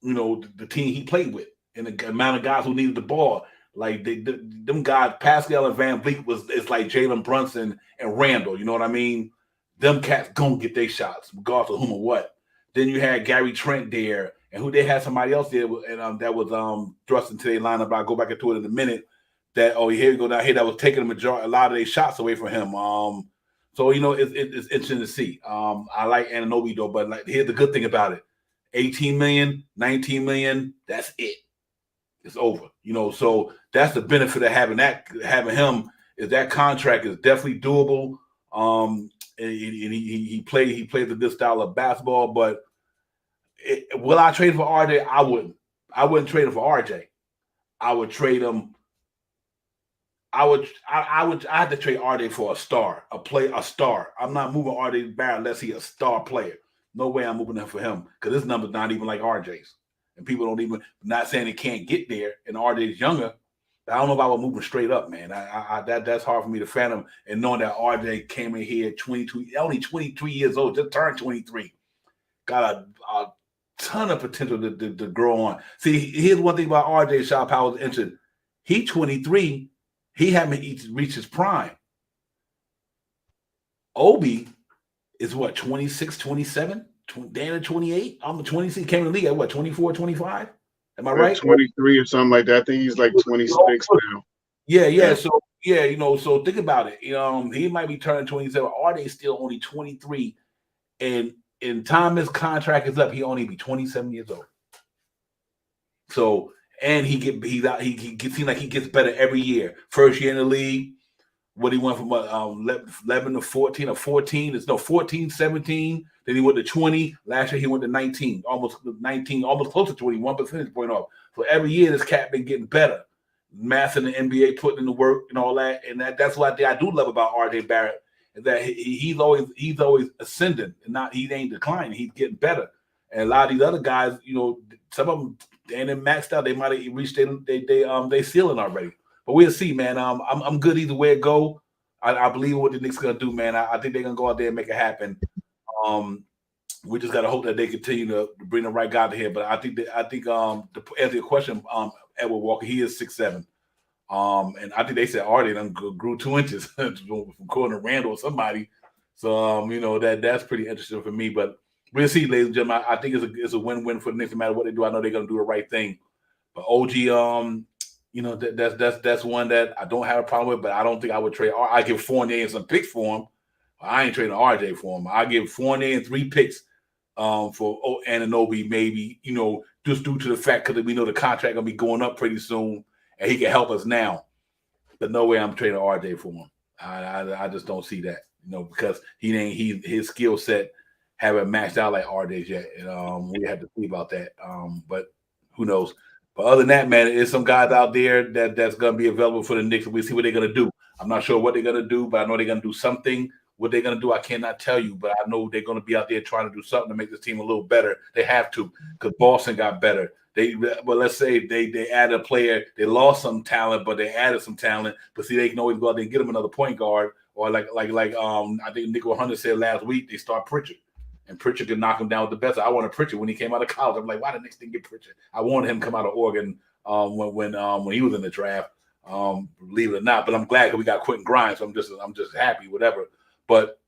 S1: the team he played with and the amount of guys who needed the ball. Like them guys, Pascal and Van Vliet it's like Jalen Brunson and Randall. You know what I mean? Them cats gonna get their shots, regardless of whom or what. Then you had Gary Trent there, and who they had somebody else there, and that was thrust into their lineup. I'll go back into it in a minute. That here we go down here. That was taking a lot of their shots away from him. So it's interesting to see. I like Anunoby though, but here's the good thing about it: 18 million, 19 million. That's it. It's over. So that's the benefit of having him is that contract is definitely doable. And he played this style of basketball, but will I trade for RJ? I wouldn't. I wouldn't trade him for RJ. I would trade him. I had to trade RJ for a star, a star. I'm not moving RJ Barrett unless he's a star player. No way I'm moving him for him because his number's not even like RJ's. And people don't even, not saying they can't get there, and RJ's younger. But I don't know about moving straight up, man. That's hard for me to fathom. And knowing that RJ came in here 22, only 23 years old, just turned 23, got a ton of potential to grow on. See, here's one thing about RJ Shaw Powell's interesting. He 23. He haven't reached his prime. Obi is what, 26, 27? Dan at 28? I'm 26. Came in the league at what, 24, 25? Am I right?
S3: 23 or something like that. I think he's like 26 now.
S1: Yeah. So, so think about it. He might be turning 27. RJ's still only 23. And in time his contract is up, he only be 27 years old. So, and he seems like he gets better every year. First year in the league, what he went from 11 to 14 or 14. It's 14, 17. Then he went to 20. Last year he went to 19, almost close to 21 percentage point off. So every year this cat been getting better. Math in the NBA, putting in the work and all that. And that's what I do love about RJ Barrett, is that he's always ascending and he ain't declining. He's getting better. And a lot of these other guys, some of them, and then maxed out, they might have reached they ceiling already. But we'll see, man. I'm good either way it go. I believe what the Knicks gonna do, man. I think they're gonna go out there and make it happen. We just gotta hope that they continue to bring the right guy to here. But I think to answer your question, Edward Walker, he is 6'7". And I think they said already done grew 2 inches from according to Randall or somebody. So that's pretty interesting for me. But we'll see, ladies and gentlemen. I think it's a win-win for the Knicks no matter what they do. I know they're gonna do the right thing. But OG, that's one that I don't have a problem with, but I don't think I would trade. I give Fournier and some picks for him. I ain't trading RJ for him. I give Fournier and 3 picks for Anunoby, maybe, just due to the fact because we know the contract gonna be going up pretty soon, and he can help us now. But no way I'm trading RJ for him. I just don't see that, because his skill set haven't matched out like RJ's yet, and we have to see about that. But who knows? But other than that, man, there's some guys out there that's going to be available for the Knicks. We'll see what they're going to do. I'm not sure what they're going to do, but I know they're going to do something. What they're going to do, I cannot tell you, but I know they're going to be out there trying to do something to make this team a little better. They have to, because Boston got better. Let's say they added a player. They lost some talent, but they added some talent. But see, they can always go out there and get them another point guard, or like I think Nico Hunter said last week, they start Pritchard. And Pritchard could knock him down with the best. I wanted Pritchard when he came out of college. I'm like, why the Knicks didn't get Pritchard? I wanted him to come out of Oregon when he was in the draft. Believe it or not, but I'm glad because we got Quentin Grimes. So I'm just happy, whatever. But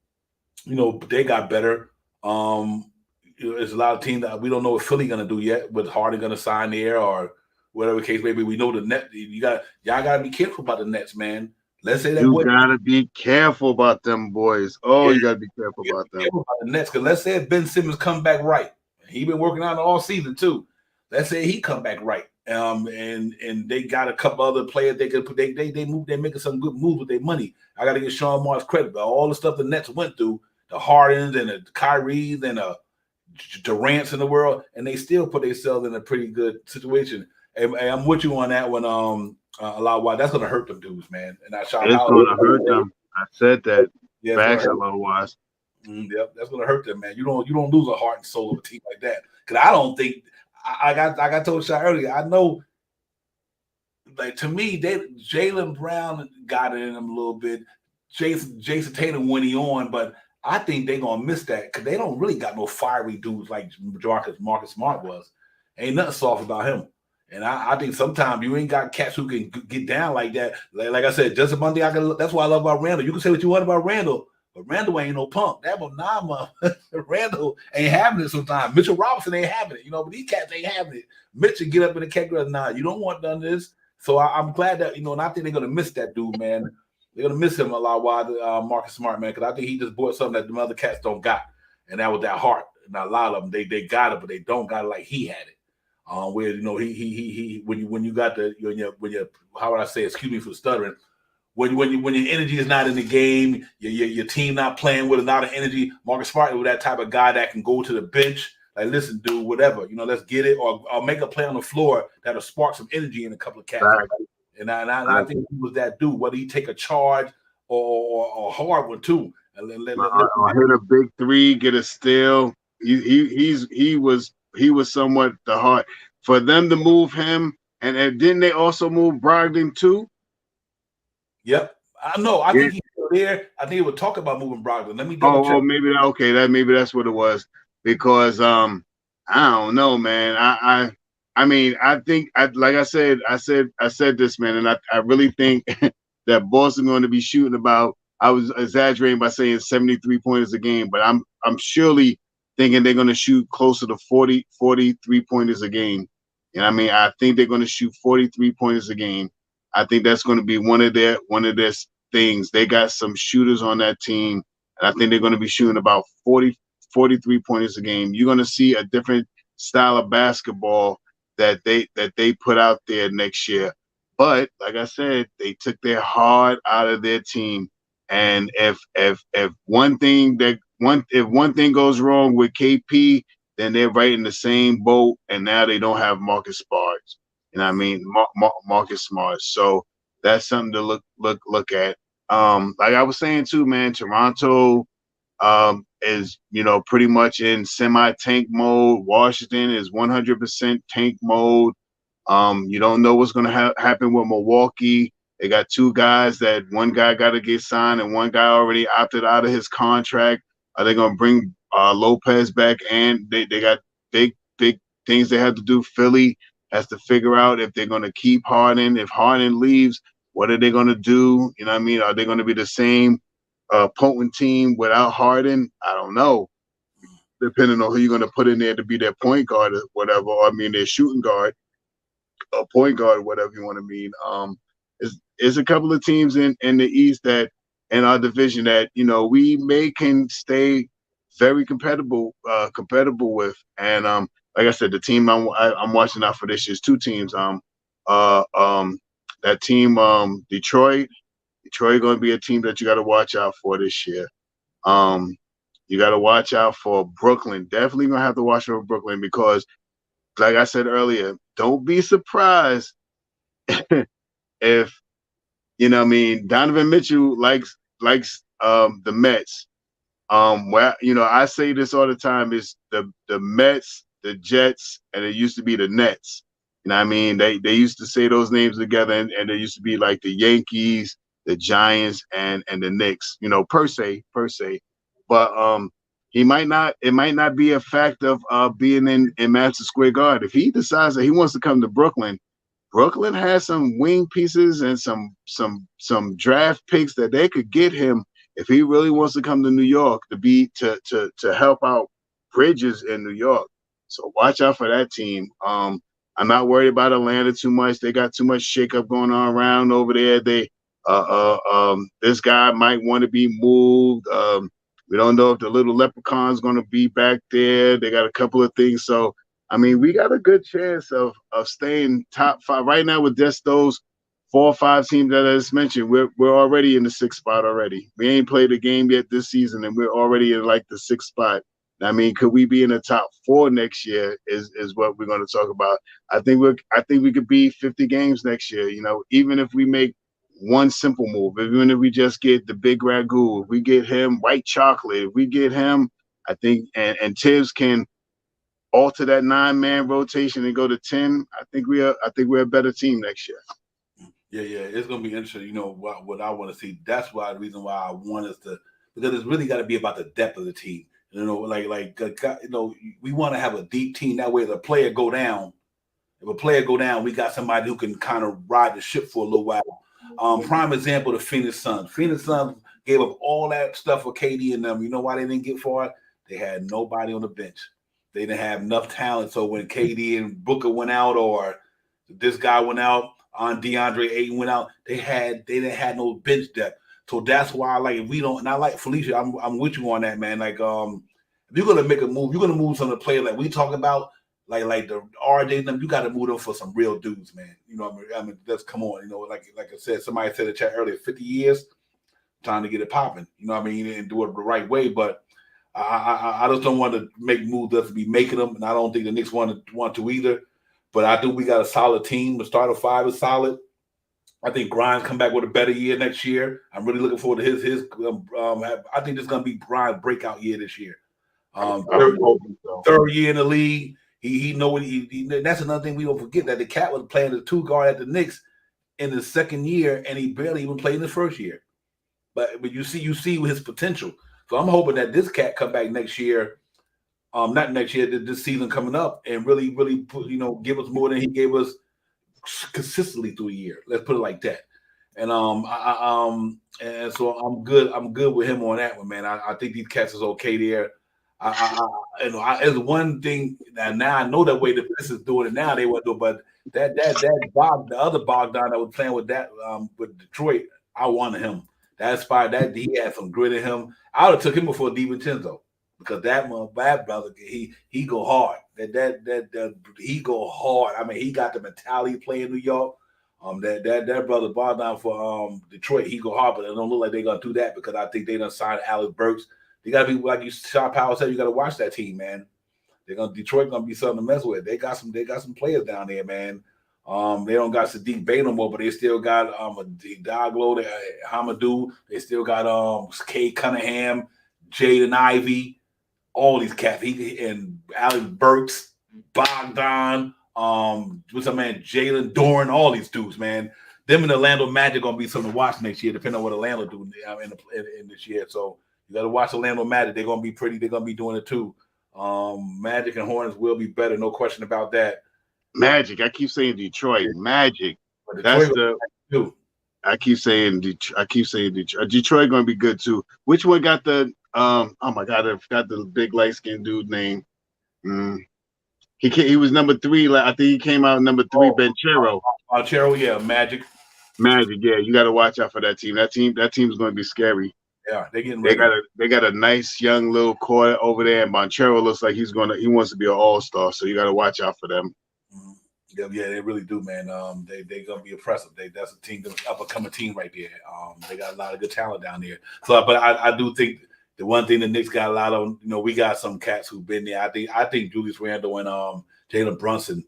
S1: they got better. There's a lot of teams that we don't know what Philly gonna do yet. With Harden gonna sign there or whatever case maybe. We know the Nets. Y'all gotta be careful about the Nets, man. Let's say that
S3: you gotta be careful about them boys. Oh, you gotta be careful about them.
S1: Careful about the Nets, because let's say if Ben Simmons come back right, he been working out all season too. Let's say he come back right, and they got a couple other players they could put. They move. They're making some good moves with their money. I got to give Sean Marks credit, but all the stuff the Nets went through, the Hardens and the Kyries and the Durant's in the world, and they still put themselves in a pretty good situation. And I'm with you on that one. A lot why that's gonna hurt them dudes, man. And
S3: it's gonna hurt them. I said that.
S1: Yeah,
S3: facts a little wise.
S1: Yep, that's gonna hurt them, man. You don't lose a heart and soul of a team like that. Because I don't think I got told Shy earlier. I know, like, to me, Jaylen Brown got it in them a little bit. Jason Tatum when he on, but I think they're gonna miss that because they don't really got no fiery dudes like Marcus Smart was. Ain't nothing soft about him. And I think sometimes you ain't got cats who can get down like that. Like I said, just a Monday, that's what I love about Randall. You can say what you want about Randall, but Randall ain't no punk. That was Randall ain't having it sometimes. Mitchell Robinson ain't having it, but these cats ain't having it. Mitchell get up in the category, nah, you don't want none of this. So I'm glad that, and I think they're going to miss that dude, man. They're going to miss him a lot while Marcus Smart, man, because I think he just bought something that the other cats don't got. And that was that heart. And a lot of them, they got it, but they don't got it like he had it. Where he when you got when you how would I say, excuse me for stuttering, when your energy is not in the game, your team not playing with a lot of energy. Marcus Smart was that type of guy that can go to the bench, Like, listen, dude, whatever, let's get it, or make a play on the floor that'll spark some energy in a couple of cats.
S3: Right.
S1: And I think he was that dude. Whether he take a charge or a hard one too, and
S3: Hit a big three, get a steal. He was somewhat the heart for them to move him, and didn't they also move Brogdon too?
S1: Yep, I know. I think he's still there. I think he would talk about moving Brogdon. Let me double check.
S3: Maybe that's what it was, because I don't know, man. I mean, I think like I said this, man, and I really think that Boston going to be shooting about. I was exaggerating by saying 73 pointers a game, but I'm surely thinking they're going to shoot closer to 43 pointers a game. And I mean, I think they're going to shoot 43 pointers a game. I think that's going to be one of their things. They got some shooters on that team, and I think they're going to be shooting about 43 pointers a game. You're going to see a different style of basketball that they put out there next year. But like I said, they took their heart out of their team. And if one thing goes wrong with KP, then they're right in the same boat. And now they don't have Marcus Smart. Marcus Smart. So that's something to look at. Like I was saying too, man, Toronto is pretty much in semi-tank mode. Washington is 100% tank mode. You don't know what's going to happen with Milwaukee. They got two guys that one guy got to get signed and one guy already opted out of his contract. Are they going to bring Lopez back? And they got big things they have to do. Philly has to figure out if they're going to keep Harden. If Harden leaves, what are they going to do? You know what I mean? Are they going to be the same potent team without Harden? I don't know. Depending on who you're going to put in there to be their point guard or whatever, or their shooting guard, or point guard, whatever you want to mean. Is a couple of teams in the East that in our division that we can stay very compatible with. And like I said, the team I'm watching out for this year's two teams. That team Detroit going to be a team that you got to watch out for this year. You got to watch out for Brooklyn. Definitely gonna have to watch out for Brooklyn, because, like I said earlier, don't be surprised if Donovan Mitchell likes the Mets. I say this all the time, is the Mets, the Jets, and it used to be the Nets. They used to say those names together, and they used to be like the Yankees, the Giants, and the Knicks, per se. But it might not be a fact of being in Madison Square Garden. If he decides that he wants to come to Brooklyn has some wing pieces and some draft picks that they could get him if he really wants to come to New York to help out Bridges in New York. So watch out for that team. I'm not worried about Atlanta too much. They got too much shakeup going on around over there. This guy might want to be moved. We don't know if the little leprechaun's going to be back there. They got a couple of things. So we got a good chance of staying top five right now with just those 4 or 5 teams that I just mentioned. We're already in the 6th spot already. We ain't played a game yet this season, and we're already in like the 6th spot. Could we be in the top 4 next year? Is what we're going to talk about. I think we could be 50 games next year. Even if we make one simple move, even if we just get the big ragu, if we get him white chocolate, if we get him, I think, and Tibbs can alter that 9-man rotation and go to 10. I think we're a better team next year.
S1: Yeah, it's gonna be interesting. What I want to see. That's why the reason why I want us to, because it's really got to be about the depth of the team. We want to have a deep team. That way, if a player go down, we got somebody who can kind of ride the ship for a little while. Prime example, the Phoenix Suns. Phoenix Suns gave up all that stuff for KD and them. You know why they didn't get far? They had nobody on the bench. They didn't have enough talent. So when KD and Booker went out, or this guy went out, on DeAndre Ayton went out, they didn't have no bench depth. So that's why, if we don't, and I like Felicia, I'm with you on that, man. If you're gonna make a move, you're gonna move some of the players like we talk about, like the RJ and them. You got to move them for some real dudes, man. Let's come on. Like I said, somebody said in the chat earlier, 50 years, trying to get it popping. And do it the right way. But I just don't want to make moves just to be making them, and I don't think the Knicks want to either. But I think we got a solid team. The starter five is solid. I think Grimes come back with a better year next year. I'm really looking forward to his. I think this is going to be Grimes' breakout year this year. Third year in the league. He know what he. That's another thing we don't forget, that the cat was playing the 2 guard at the Knicks in his second year, and he barely even played in his first year. But you see his potential. So I'm hoping that this cat come back next year, not next year, this season coming up, and really put, give us more than he gave us consistently through a year. Let's put it like that. And and so I'm good with him on that one, man. I think these cats is okay there. As one thing now I know that way the Pistons is doing it now, they would do, but that the other Bogdan that was playing with that with Detroit, I wanted him. That spot, that he had some grit in him. I would have took him before DiVincenzo, because that brother, he go hard. That he go hard. I mean, he got the mentality playing New York. That brother Bogdan for Detroit, he go hard, but it don't look like they're gonna do that, because I think they done signed Alex Burks. You gotta be, like you Sean Powell said, you gotta watch that team, man. Detroit gonna be something to mess with. They got some players down there, man. They don't got Sadiq Bey no more, but they still got Daglo, Hamadou. They still got Kay Cunningham, Jaden Ivey, all these cats. And Alex Burks, Bogdan, what's that man, Jalen Doran, all these dudes, man. Them and the Orlando Magic gonna be something to watch next year, depending on what Orlando do in this year. So you got to watch Orlando Magic. They're gonna be pretty. They're gonna be doing it too. Magic and Hornets will be better, no question about that.
S3: Magic. I keep saying Detroit. Magic. That's the. I keep saying Detroit. Detroit going to be good too. Which one got the? Oh my God, I forgot the big light skinned dude name. He was number 3. I think he came out number 3. Banchero.
S1: Banchero, yeah, Magic.
S3: Magic, yeah. You got to watch out for that team. That team's going to be scary.
S1: Yeah, they're getting ready.
S3: They got a nice young little core over there, and Banchero looks like he wants to be an all-star. So you got to watch out for them.
S1: Yeah, they really do, man. They gonna be impressive. That's a team, up and coming team right there. They got a lot of good talent down there. So, but I do think the one thing the Knicks got a lot of, we got some cats who've been there. I think Julius Randle and Jalen Brunson.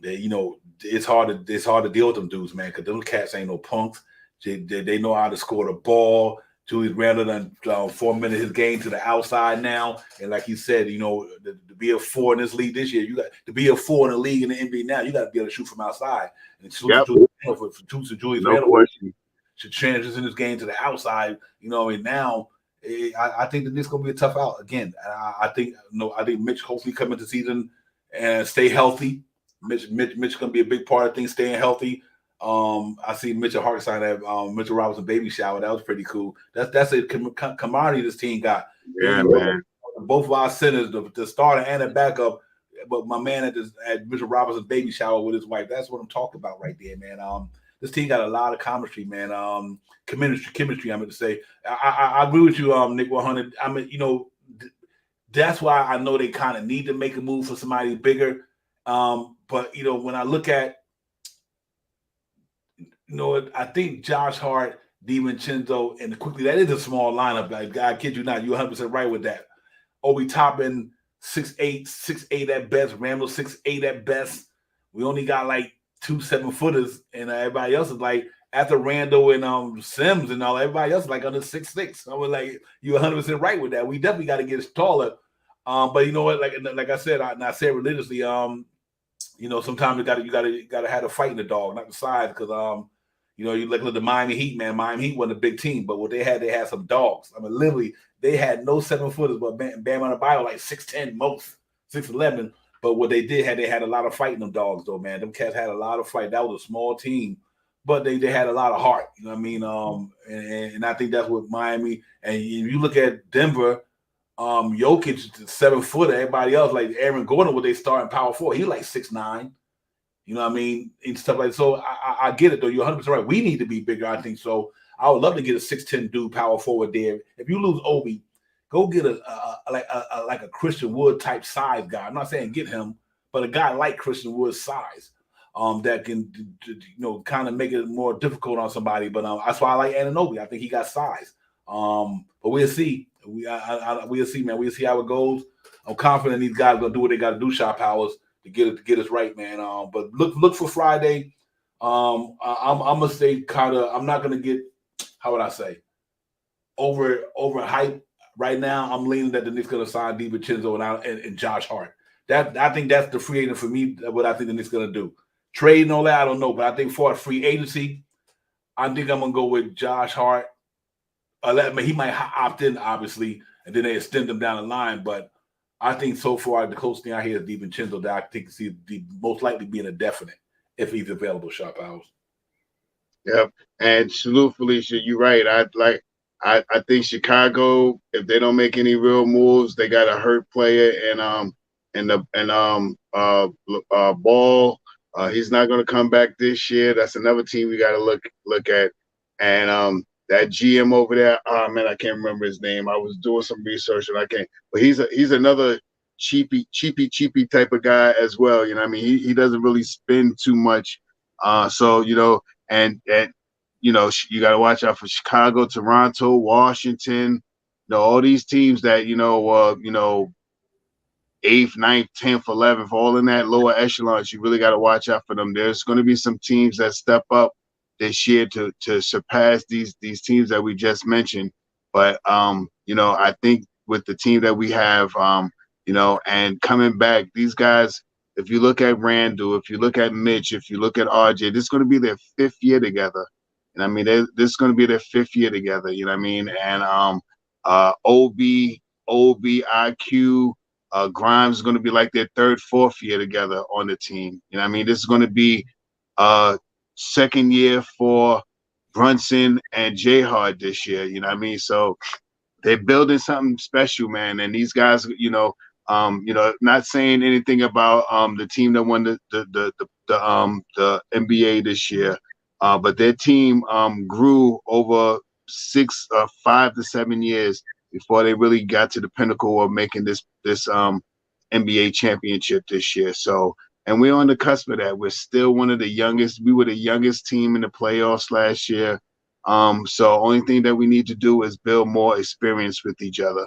S1: It's hard to deal with them dudes, man, because them cats ain't no punks. They know how to score the ball. Julius Randle done 4 minutes his game to the outside now, and like he said, to be a 4 in this league this year, you got to be a 4 in the league in the NBA now. You got to be able to shoot from outside. And Julius Randle should transition his game to the outside. Now I think the Knicks gonna be a tough out again. I think Mitch hopefully come into the season and stay healthy. Mitch gonna be a big part of things, staying healthy. I see Mitchell Hart sign at Mitchell Robinson baby shower. That was pretty cool. That's a commodity this team got.
S3: Yeah, man.
S1: Both of our centers, the starter and the backup. But my man at Mitchell Robinson's baby shower with his wife. That's what I'm talking about right there, man. This team got a lot of chemistry, man. Chemistry. I'm going to say. I agree with you, Nick 100. I mean, that's why I know they kind of need to make a move for somebody bigger. But when I look at, I think Josh Hart, DiVincenzo, and quickly, that is a small lineup. Like, I kid you not, you're 100% right with that. Obi Toppin, 6'8" at best. Randall, 6'8" at best. We only got like 2 7-footers, and everybody else is like, after Randall and Sims and all, everybody else is like under 6'6". I was like, you're 100% right with that. We definitely got to get taller. But you know what? Like I said, I said religiously, sometimes you gotta have a fight in the dog, not the size, because you look at the Miami Heat, man. Miami Heat wasn't a big team, but what they had some dogs. I mean, literally, they had no 7-footers, but Bam Adebayo like 6'10", most 6'11". But what they had a lot of fight in them dogs, though, man. Them cats had a lot of fight. That was a small team, but they had a lot of heart. You know what I mean? And I think that's what Miami. And you look at Denver. Jokic, 7-footer. Everybody else, like Aaron Gordon, what they starting power forward. He like 6'9". You know what I mean? And stuff like that. So I get it, though. You're 100% right. We need to be bigger, I think. So I would love to get a 6'10" dude power forward there. If you lose Obi, go get a Christian Wood type size guy. I'm not saying get him, but a guy like Christian Wood's size that can kind of make it more difficult on somebody. But that's why I like Anunoby. I think he got size. But we'll see. We'll see, man. We'll see how it goes. I'm confident these guys are gonna do what they got to do, Shot Powers, to get us right, man. But look for Friday. I'm gonna say kind of. I'm not gonna get, how would I say, over hype right now. I'm leaning that the Knicks gonna sign DiVincenzo and Josh Hart. That I think that's the free agent for me. What I think the Knicks gonna do. Trade and all that, I don't know, but I think for a free agency, I think I'm gonna go with Josh Hart. He might opt in, obviously, and then they extend him down the line. But I think so far the closest thing I hear is DiVincenzo that I think is most likely being a definite if he's available. Shop hours.
S3: Yep. And salute, Felicia. You're right. I think Chicago, if they don't make any real moves, they got a hurt player Ball. He's not going to come back this year. That's another team we got to look at. And that GM over there, oh man, I can't remember his name. I was doing some research and I can't. But he's another cheapy type of guy as well. You know what I mean? He doesn't really spend too much. So you know, and you know, you got to watch out for Chicago, Toronto, Washington. You know, all these teams that you know, 8th, 9th, 10th, 11th, all in that lower echelons. You really got to watch out for them. There's going to be some teams that step up this year to surpass these teams that we just mentioned. But you know, I think with the team that we have, you know, and coming back, these guys. If you look at Randall, if you look at Mitch, if you look at RJ, this is going to be their 5th year together. And I mean, this is going to be their 5th year together. You know what I mean? And OB, IQ, Grimes is going to be like their 3rd, 4th year together on the team. You know what I mean? This is going to be 2nd year for Brunson and J Hard this year. You know what I mean? So they're building something special, man. And these guys, you know, not saying anything about the team that won the NBA this year, but their team grew over 5 to 7 years before they really got to the pinnacle of making this NBA championship this year. So, and we're on the cusp of that. We're still one of the youngest. We were the youngest team in the playoffs last year. So only thing that we need to do is build more experience with each other.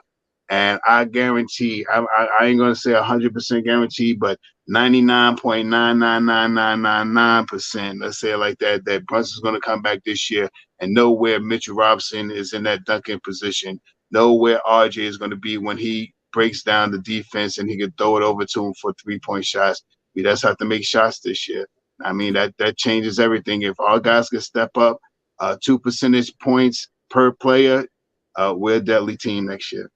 S3: And I guarantee, I ain't going to say 100% guarantee, but 99.99999%, let's say it like that, that Brunson's going to come back this year and know where Mitchell Robinson is in that dunking position, know where RJ is going to be when he breaks down the defense and he can throw it over to him for 3-point shots. We just have to make shots this year. I mean, that changes everything. If our guys can step up 2 percentage points per player, we're a deadly team next year.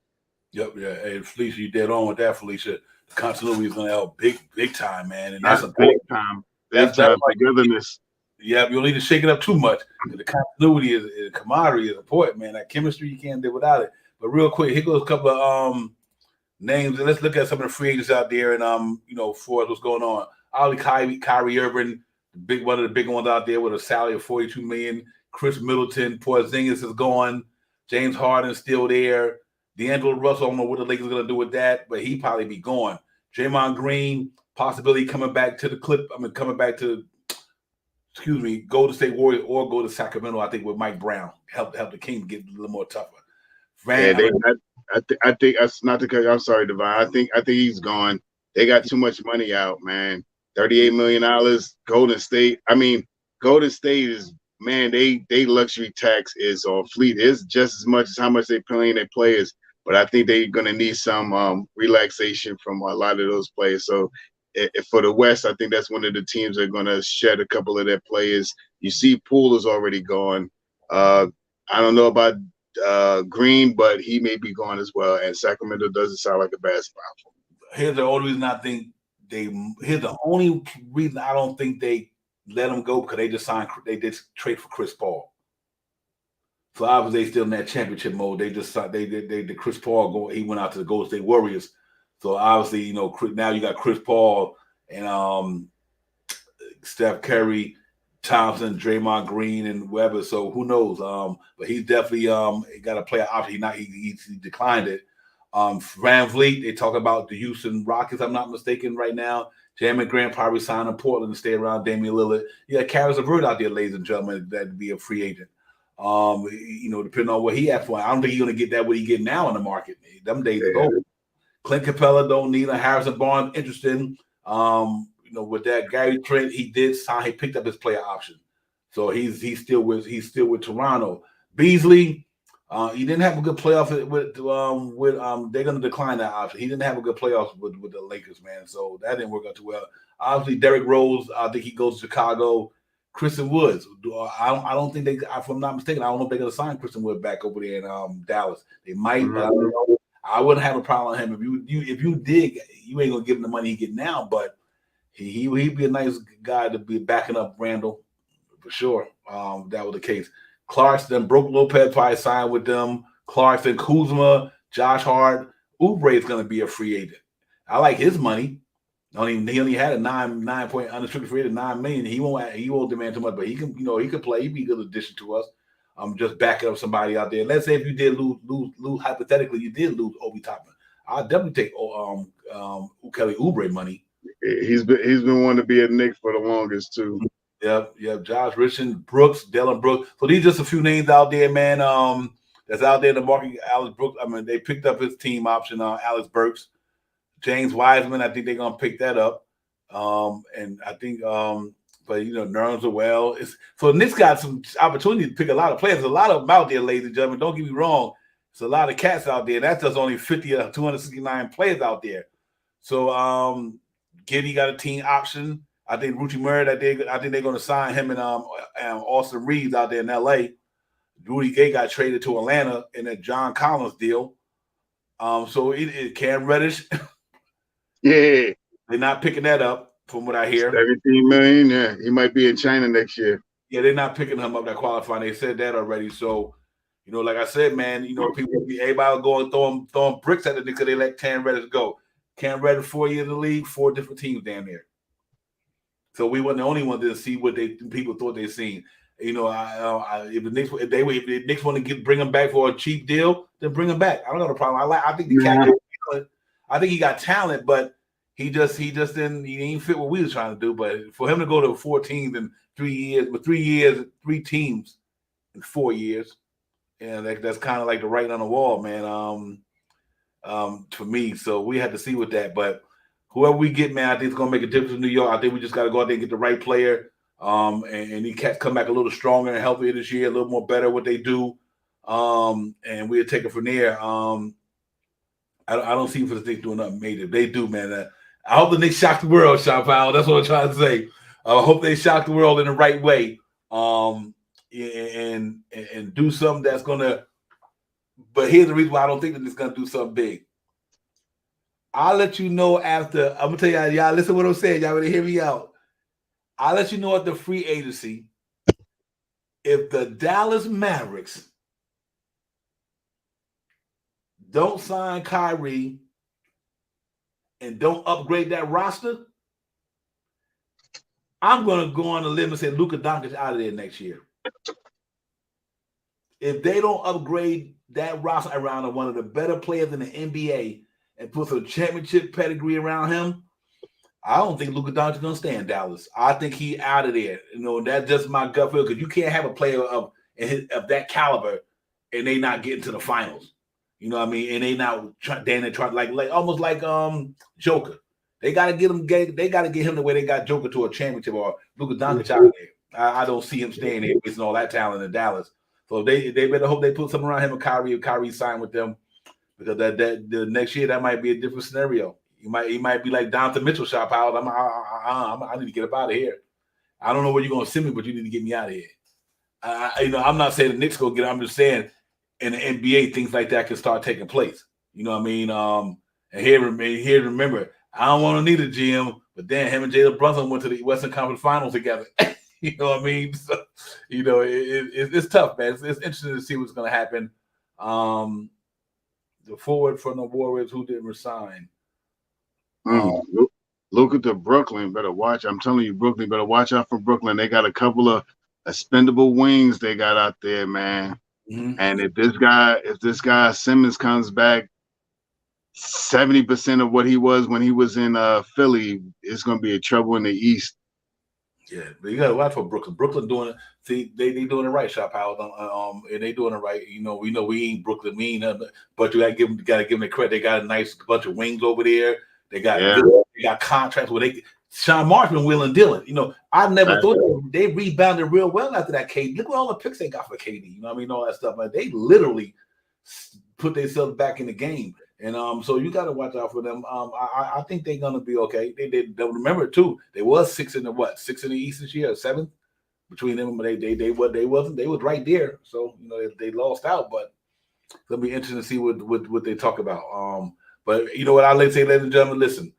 S1: Yep, yeah. Hey, Felicia, you dead on with that, Felicia. The continuity is going to help big time, man. And that's a
S3: big time. Big time togetherness.
S1: Yeah, you don't need to shake it up too much. The continuity is camaraderie is important, man. That chemistry, you can't live without it. But real quick, here goes a couple of names. And let's look at some of the free agents out there and you know, for what's going on. Kyrie Irving, one of the big ones out there with a salary of $42 million. Chris Middleton, Porzingis is gone. James Harden's still there. D'Angelo Russell, I don't know what the Lakers are going to do with that, but he probably be gone. Draymond Green, possibility coming back to Golden State Warriors or go to Sacramento, I think, with Mike Brown. Help the Kings get a little more tougher.
S3: I think that's not the case. I'm sorry, Divine. I think he's gone. They got too much money out, man. $38 million. Golden State. I mean, Golden State is, man, they luxury tax is on fleet. It's just as much as how much they paying their players. But I think they're going to need some relaxation from a lot of those players. So for the West, I think that's one of the teams that are going to shed a couple of their players. You see Poole is already gone. I don't know about Green, but he may be gone as well. And Sacramento doesn't sound like a bad spot for him.
S1: Here's the only reason I don't think they let him go, because they just trade for Chris Paul. So obviously they still in that championship mode. They just the Chris Paul he went out to the Golden State Warriors. So obviously, you know, now you got Chris Paul and Steph Curry, Thompson, Draymond Green, and Webber. So who knows? But he's definitely got a player option. He declined it. Van Vliet, they talk about the Houston Rockets, I'm not mistaken, right now. Jamin Grant probably signed in Portland to stay around Damian Lillard. You got Karis LeVert out there, ladies and gentlemen, that'd be a free agent. Depending on what he asked for. I don't think he's gonna get that what he get now in the market. Them days is over. Clint Capella don't need a Harrison Barnes interested. With that Gary Trent, he did sign. He picked up his player option, so he's still with Toronto. Beasley, he didn't have a good playoff with they're gonna decline that option. He didn't have a good playoff with the Lakers, man. So that didn't work out too well. Obviously, Derrick Rose, I think he goes to Chicago. Kristen Woods, I don't think if I'm not mistaken, I don't know if they're gonna sign Kristen Wood back over there in Dallas. They might, but I don't know. I wouldn't have a problem with him if you dig, you ain't gonna give him the money he get now, but he'd be a nice guy to be backing up Randall for sure. That was the case. Clarkson, Brook Lopez probably signed with them. Clarkson, Kuzma, Josh Hart, Oubre is gonna be a free agent. I like his money. He only had a 9 point unrestricted free agent, $9 million. He won't demand too much, but he can play. He'd be a good addition to us. Just backing up somebody out there. Let's say if you did lose hypothetically, you did lose Obi Toppin. I'll definitely take Kelly Oubre money.
S3: He's been wanting to be a Knicks for the longest too.
S1: Yep. Josh Richardson, Brooks, Dylan Brooks. So these are just a few names out there, man. That's out there in the market. Alex Brooks. I mean, they picked up his team option. Alex Burks, James Wiseman. I think they're gonna pick that up. And I think but Nerlens well. So Knicks got some opportunity to pick a lot of players. There's a lot of them out there, ladies and gentlemen. Don't get me wrong. There's a lot of cats out there. That's just only 50 of 269 players out there. So Giddey got a team option. I think Ruchi Murray I think they're going to sign him and Austin Reeves out there in LA. Rudy Gay got traded to Atlanta in a John Collins deal. So it Cam Reddish.
S3: Yeah.
S1: They're not picking that up. From what I hear,
S3: 17 million. Yeah, he might be in China next year.
S1: Yeah, they're not picking him up that qualifying. They said that already. So, like I said, man, everybody going throwing bricks at the Knicks because they let Cam Reddish go. Cam Reddish 4 years in the league, 4 different teams down there. So we weren't the only ones to see what people thought they seen. If the Knicks want to bring him back for a cheap deal, then bring him back. I don't have a problem. I think the cat. I think he got talent, but. He didn't fit what we were trying to do. But for him to go to 4 teams in 3 years, but 3 years, 3 teams in 4 years, that's kind of like the writing on the wall, man. For me, so we had to see with that. But whoever we get, man, I think it's gonna make a difference in New York. I think we just got to go out there and get the right player. And these cats come back a little stronger and healthier this year, a little more better what they do. And we'll take it from there. I don't see for the Knicks doing nothing major. They do, man. I hope the Knicks shock the world, Sean Powell. That's what I'm trying to say. I hope they shock the world in the right way, and do something that's gonna. But here's the reason why I don't think that it's gonna do something big. I'll let you know after. I'm gonna tell y'all listen to what I'm saying. Y'all ready to hear me out? I'll let you know at the free agency if the Dallas Mavericks don't sign Kyrie and don't upgrade that roster, I'm going to go on a limb and say Luka Doncic out of there next year. If they don't upgrade that roster around one of the better players in the NBA and put some championship pedigree around him, I don't think Luka Doncic is going to stay in Dallas. I think he out of there. That's just my gut feel because you can't have a player of that caliber and they not getting to the finals. You know what I mean? And they now try like almost like Joker. They gotta get him. They gotta get him the way they got Joker to a championship or Luka Doncic out there. I don't see him staying there wasting all that talent in Dallas. So they better hope they put something around him and Kyrie. If Kyrie signed with them, because that the next year that might be a different scenario. He might be like Donovan Mitchell shop out. I need to get up out of here. I don't know where you're gonna send me, but you need to get me out of here. I'm not saying the Knicks go get. I'm just saying. In the NBA, things like that can start taking place. You know what I mean? And here, remember, I don't want to need a GM, but then him and Jalen Brunson went to the Western Conference Finals together. You know what I mean? So, it's tough, man. It's interesting to see what's going to happen. The forward from the Warriors who didn't resign.
S3: Look at the Brooklyn. Better watch. I'm telling you, Brooklyn. Better watch out for Brooklyn. They got a couple of expendable wings they got out there, man. Mm-hmm. And if this guy Simmons comes back 70% of what he was when he was in Philly, it's going to be a trouble in the East.
S1: Yeah, but you got to watch for Brooklyn. Brooklyn doing it. See, they doing it right, Shop House. And they doing it right. We know we ain't Brooklyn, we ain't nothing, but you got to give them the credit. They got a nice bunch of wings over there. They got
S3: Yeah.
S1: good, they got contracts where they. Sean Marsh been willing dealing. I never thought they rebounded real well after that. KD, look at all the picks they got for KD. All that stuff. Like they literally put themselves back in the game. And so you got to watch out for them. I think they're gonna be okay. They remember too. They was 6 in the East this year, 7th between them. But they wasn't. They was right there. So they lost out. But it'll be interesting to see what they talk about. But you know what I like to say, ladies and gentlemen, listen.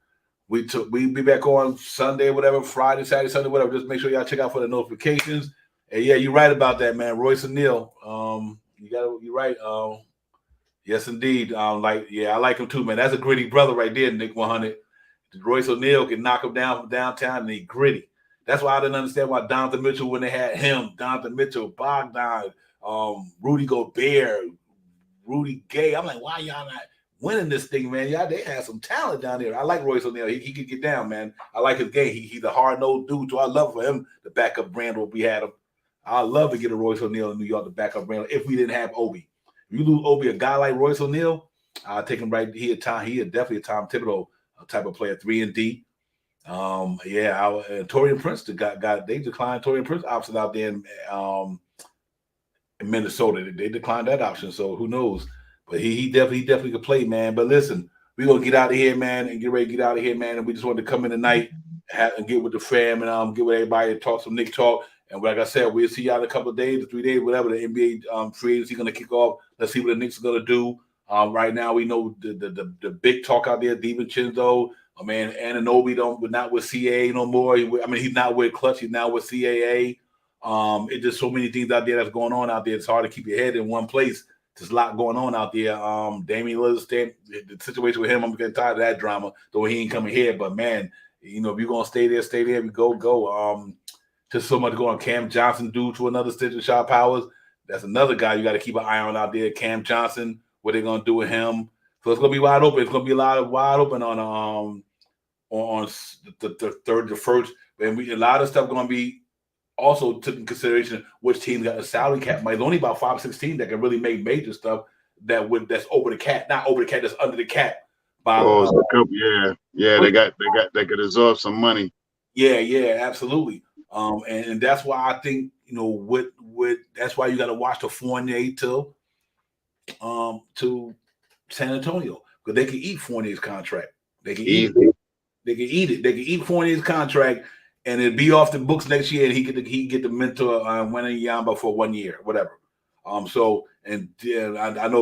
S1: We be back on Sunday, whatever, Friday, Saturday, Sunday, whatever. Just make sure y'all check out for the notifications. And yeah, you're right about that, man. Royce O'Neal. You're right. Yes, indeed. I like him too, man. That's a gritty brother right there, Nick 100. Royce O'Neal can knock him down from downtown, and he gritty. That's why I didn't understand why Donovan Mitchell, when they had him, Donovan Mitchell, Bogdan, Rudy Gobert, Rudy Gay. I'm like, why y'all not winning this thing, man? Y'all, they had some talent down there. I like Royce O'Neal. He could get down, man. I like his game. He's a hard-nosed dude, so I love for him to back up Randall if we had him. I'd love to get a Royce O'Neal in New York to back up Randall if we didn't have Obi. If you lose Obi, a guy like Royce O'Neal, I'll take him right. He definitely a Tom Thibodeau type of player, 3 and D. Torian Prince they declined Torian Prince option out there in Minnesota. They declined that option, so who knows? But he definitely could play, man. But listen, we're gonna get out of here, man, and get ready to get out of here, man. And we just wanted to come in tonight and get with the fam and get with everybody and talk some Knicks talk. And like I said, we'll see y'all in a couple of days, 3 days, whatever. The NBA free agency going to kick off. Let's see what the Knicks are going to do. Right now, we know the big talk out there, DiVincenzo, Anunoby we're not with CAA no more. He's not with Clutch. He's now with CAA. It's just so many things out there that's going on out there. It's hard to keep your head in one place. There's a lot going on out there. Damian Lillard, the situation with him, I'm getting tired of that drama, though he ain't coming here. But, man, if you're going to stay there, stay there. We go. Just so much going on. Cam Johnson due to another stitch of Shot Powers. That's another guy you got to keep an eye on out there. Cam Johnson, what they're going to do with him. So it's going to be wide open. It's going to be a lot of wide open on the third to first. And a lot of stuff going to be also took in consideration which team got a salary cap. There's only about 5 or 6 teams that can really make major stuff that's over the cap, not over the cap, that's under the cap.
S3: They could absorb some money.
S1: Yeah, absolutely. And that's why I think that's why you got to watch the Fournier to San Antonio, because they can eat Fournier's contract. They can eat it. They can eat it. They can eat Fournier's contract, and it'll be off the books next year. And he get the mentor Wembanyama for 1 year, whatever. I know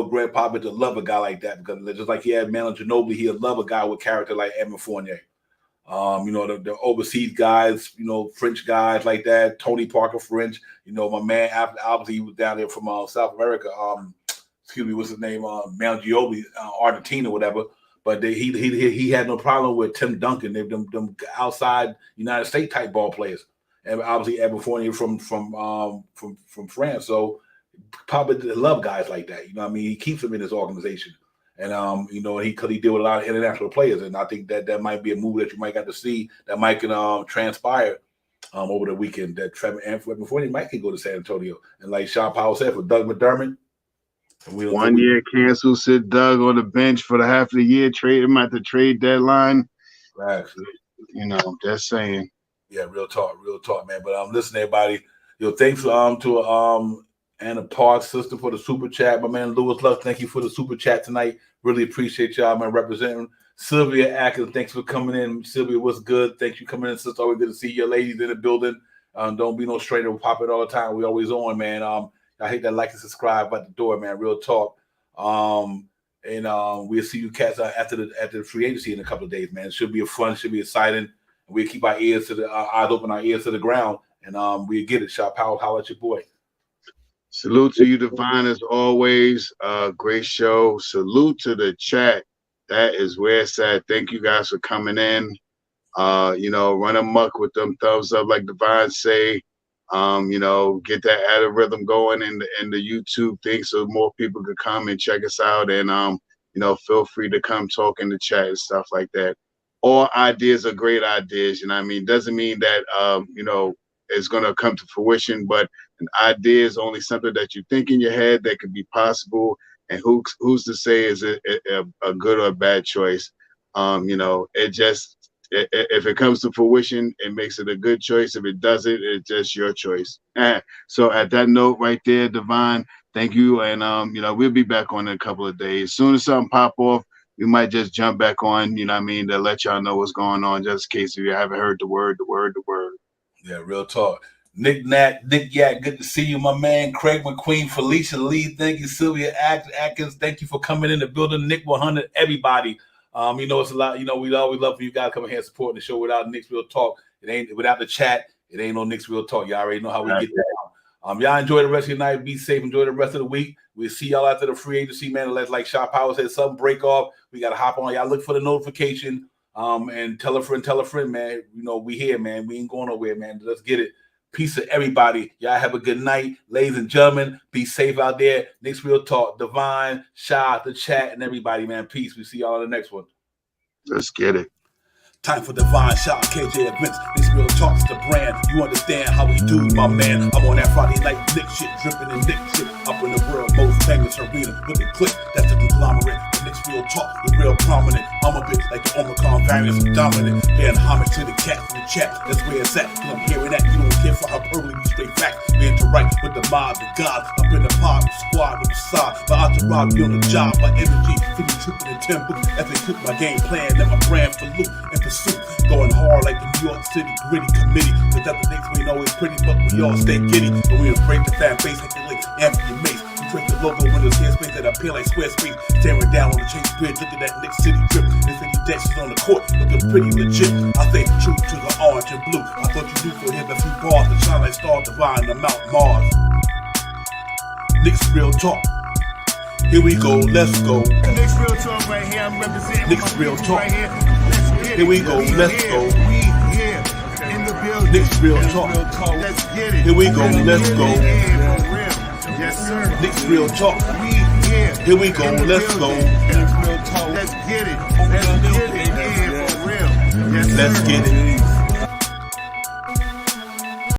S1: Greg Popovich will love a guy like that, because just like he had Manu Ginobili, he'll love a guy with character like Evan Fournier. The overseas guys, French guys like that, Tony Parker French, my man, obviously he was down there from South America. What's his name? Manu Ginobili, Argentina, whatever. But he had no problem with Tim Duncan, them outside United States type ball players. And obviously Evan Fournier from France. So Papa love guys like that. He keeps them in his organization. And he deal with a lot of international players, and I think that might be a move that you might got to see that might can transpire over the weekend. That Trevor Anthony before he might go to San Antonio, and like Sean Powell said, for Doug McDermott,
S3: 1 year cancel, sit Doug on the bench for the half of the year, trade him at the trade deadline.
S1: Right.
S3: Just saying.
S1: Yeah, real talk, man. But listen, everybody, thanks to Anna Park's sister for the super chat. My man Lewis Love, thank you for the super chat tonight. Really appreciate y'all, man, representing. Sylvia Atkins, thanks for coming in. Sylvia, what's good? Thank you for coming in, sister. Always good to see your ladies in the building. Don't be no stranger. We'll pop it all the time. We always on, man. I hate that like and subscribe at the door, man. Real talk. We'll see you cats after the free agency in a couple of days, man. It should be should be exciting. We'll keep our ears to the eyes open, our ears to the ground, and we'll get it. Shot Powell, holla at your boy.
S3: Salute to you, Divine, as always. Great show. Salute to the chat. That is where it's at. Thank you guys for coming in. Run amok with them thumbs up, like Divine say. Get that added rhythm going in the YouTube thing, so more people could come and check us out. And feel free to come talk in the chat and stuff like that. all ideas are great ideas. You know what I mean? Doesn't mean that it's going to come to fruition, but an idea is only something that you think in your head that could be possible. And who's to say is it a good or a bad choice? If it comes to fruition, it makes it a good choice. If it doesn't, it's just your choice. So at that note right there, Devon, thank you. And we'll be back on in a couple of days. As soon as something pop off, we might just jump back on, to let y'all know what's going on, just in case if you haven't heard the word.
S1: Yeah, real talk. Nick Yak, good to see you, my man. Craig McQueen, Felicia Lee, thank you. Sylvia Atkins, thank you for coming in the building. Nick 100, everybody. It's a lot. We'd always love for you guys coming here and supporting the show. Without Knicks Real Talk, without the chat, it ain't no Knicks Real Talk. Y'all already know how we get down. Y'all enjoy the rest of your night. Be safe. Enjoy the rest of the week. We'll see y'all after the free agency, man. Let's, like Shop Power said, something break off. We got to hop on. Y'all look for the notification. And tell a friend, man. We here, man. We ain't going nowhere, man. Let's get it. Peace to everybody. Y'all have a good night. Ladies and gentlemen, be safe out there. Knicks Real Talk. Divine, Shy, the chat, and everybody, man. Peace. We see y'all on the next one.
S3: Let's get it.
S1: Time for Divine Shot, KJ events. This Real Talk's the brand. You understand how we do, my man. I'm on that Friday night Nick shit, dripping in Nick shit. Up in the world, most famous arena with the click. That's the conglomerate. The Knicks Real Talk, the real prominent. I'm a bit like the Omicron variant, dominant. Paying homage to the cat in the chat. That's where it's at. Cause I'm hearing that. You don't care for hyperbole, you straight fact. We interact with the mob, the gods. Up in the pod, the squad, with the side. My entourage be on the job, my energy. 50 tripping and 10 boots. As they cook my game plan, and my brand for loot and pursuit. Going hard like the New York City gritty committee. Cause that the Knicks we know is pretty, but we all stay giddy. But we embrace the fan base like the link, Anthony Mace. We create the logo when there's hair space that appear like square space. Staring down on the Chase Bridge, looking at Knicks City drip. And 50 Dexys on the court, looking pretty legit. I stay true to the orange and blue. I thought you knew for him a few bars to shine like stars divine the Mount Mars. Knicks Real Talk. Here we go, let's go.
S2: Knicks Real Talk right here. I'm representing
S1: Knicks Real Talk.
S2: right here.
S1: Here we go, let's go.
S2: We here in the building.
S1: Knicks Real Talk.
S2: Let's get it.
S1: Here we go, let's go.
S2: Yeah, for real. Yes, sir.
S1: Knicks Real Talk.
S2: We here.
S1: Here we go,
S2: in the
S1: let's go.
S2: building. Let's get it. Let's get it. Yeah, for real. Yes,
S1: Let's
S2: sir.
S1: get it.